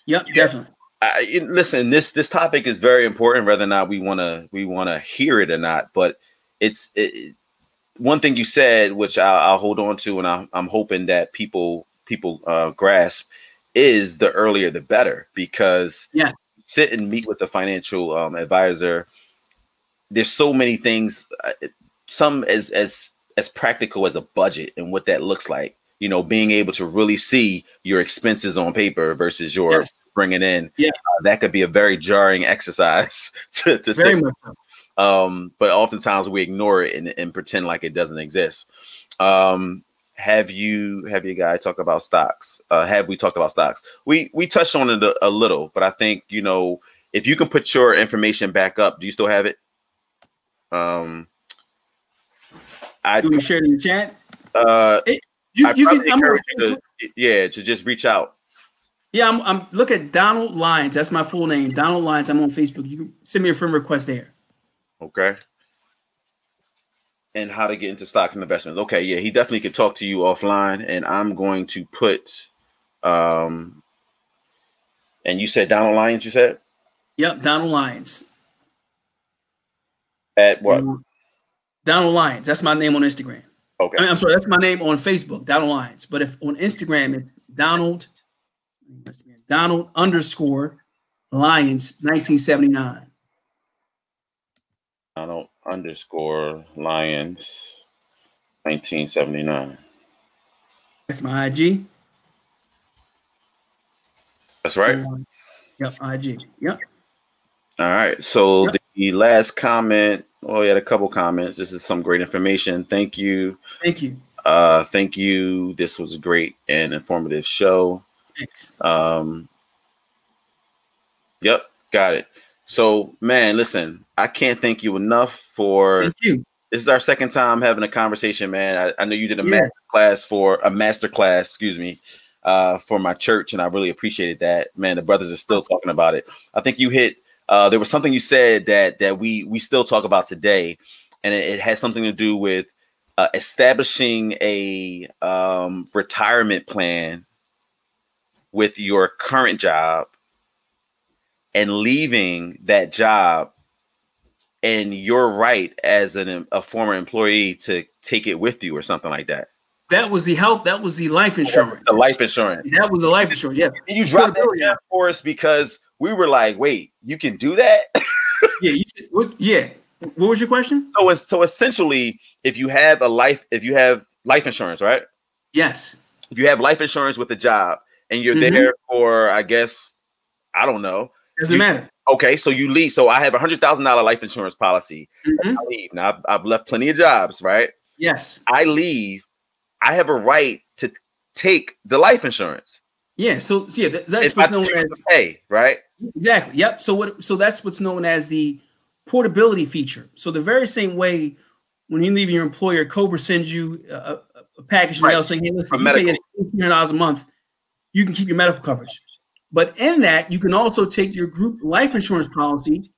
Yep, definitely. Listen, this topic is very important, whether or not we want to hear it or not. But it's one thing you said, which I'll hold on to, and I'm hoping that people grasp, is the earlier the better, because sit and meet with the financial advisor. There's so many things, some as practical as a budget and what that looks like. Being able to really see your expenses on paper versus your bringing in. Yeah, that could be a very jarring exercise to very much. But oftentimes we ignore it and pretend like it doesn't exist. Have you guys talked about stocks? Have we talked about stocks? We touched on it a little, but I think, if you can put your information back up, do you still have it? Do you share it in the chat? To just reach out. Yeah, I'm look at Donald Lyons. That's my full name, Donald Lyons. I'm on Facebook. You can send me a friend request there. Okay. And how to get into stocks and investments. Okay, yeah, he definitely could talk to you offline, and I'm going to put And you said Donald Lyons, you said? Yep, Donald Lyons. At what? Donald Lyons. That's my name on Instagram. Okay. I'm sorry, that's my name on Facebook, Donald Lyons. But if on Instagram, it's Donald _ Lyons 1979. Donald _ Lyons 1979. That's my IG. That's right. Yep, IG. Yep. All right. So Yep. The last comment. Oh, we had a couple comments. This is some great information. Thank you. Thank you. Thank you. This was a great and informative show. Thanks. Yep, got it. So, man, listen, I can't thank you enough for. Thank you. This is our second time having a conversation, man. I know you did a master class, excuse me, for my church, and I really appreciated that. Man, the brothers are still talking about it. I think you hit. There was something you said that we still talk about today, and it has something to do with establishing a retirement plan with your current job and leaving that job, and you're right as a former employee to take it with you or something like that. That was the health. That was the life insurance. The life insurance. That was the life insurance. Yeah. You dropped that for us because we were like, wait, you can do that? Yeah. What was your question? So essentially, if you have life insurance, right? Yes. If you have life insurance with a job and you're there for, I guess, I don't know. Doesn't matter. Okay, so you leave. So I have $100,000 life insurance policy. I leave. Now I've left plenty of jobs, right? Yes. I leave. I have a right to take the life insurance. Yeah. So that's what's known as pay, right? Exactly. Yep. So that's what's known as the portability feature. So the very same way when you leave your employer, Cobra sends you a package in the mail saying, "Hey, listen, you pay $1,800 a month, you can keep your medical coverage." But in that, you can also take your group life insurance policy,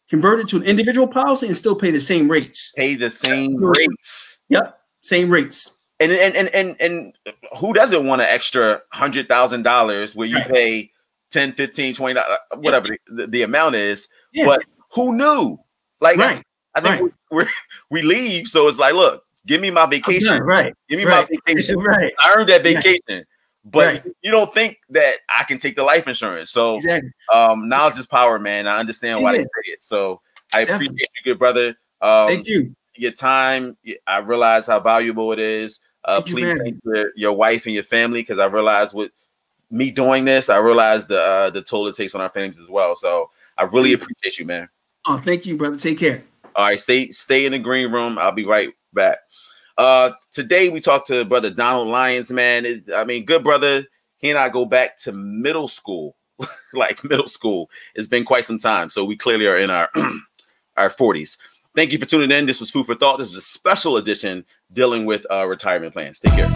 convert it to an individual policy, and still pay the same rates. Pay the same rates. Yep, same rates. And who doesn't want an extra $100,000 where you pay 10, 15, 20, whatever the amount is? Yeah. But who knew? Like, I think we leave, so it's like, look, give me my vacation. Give me my vacation. I earned that vacation. But you don't think that I can take the life insurance. So knowledge is power, man. I understand why they say it. So I appreciate you, good brother. Thank you. Your time. I realize how valuable it is. Please thank your wife and your family, because I realize with me doing this, I realize the toll it takes on our families as well. So I really appreciate you, man. Oh, thank you, brother. Take care. All right, stay in the green room. I'll be right back. Today we talked to brother Donald Lyons, man. Good brother. He and I go back to middle school, like middle school. It's been quite some time. So we clearly are in our 40s. Thank you for tuning in. This was Food for Thought. This is a special edition dealing with retirement plans. Take care.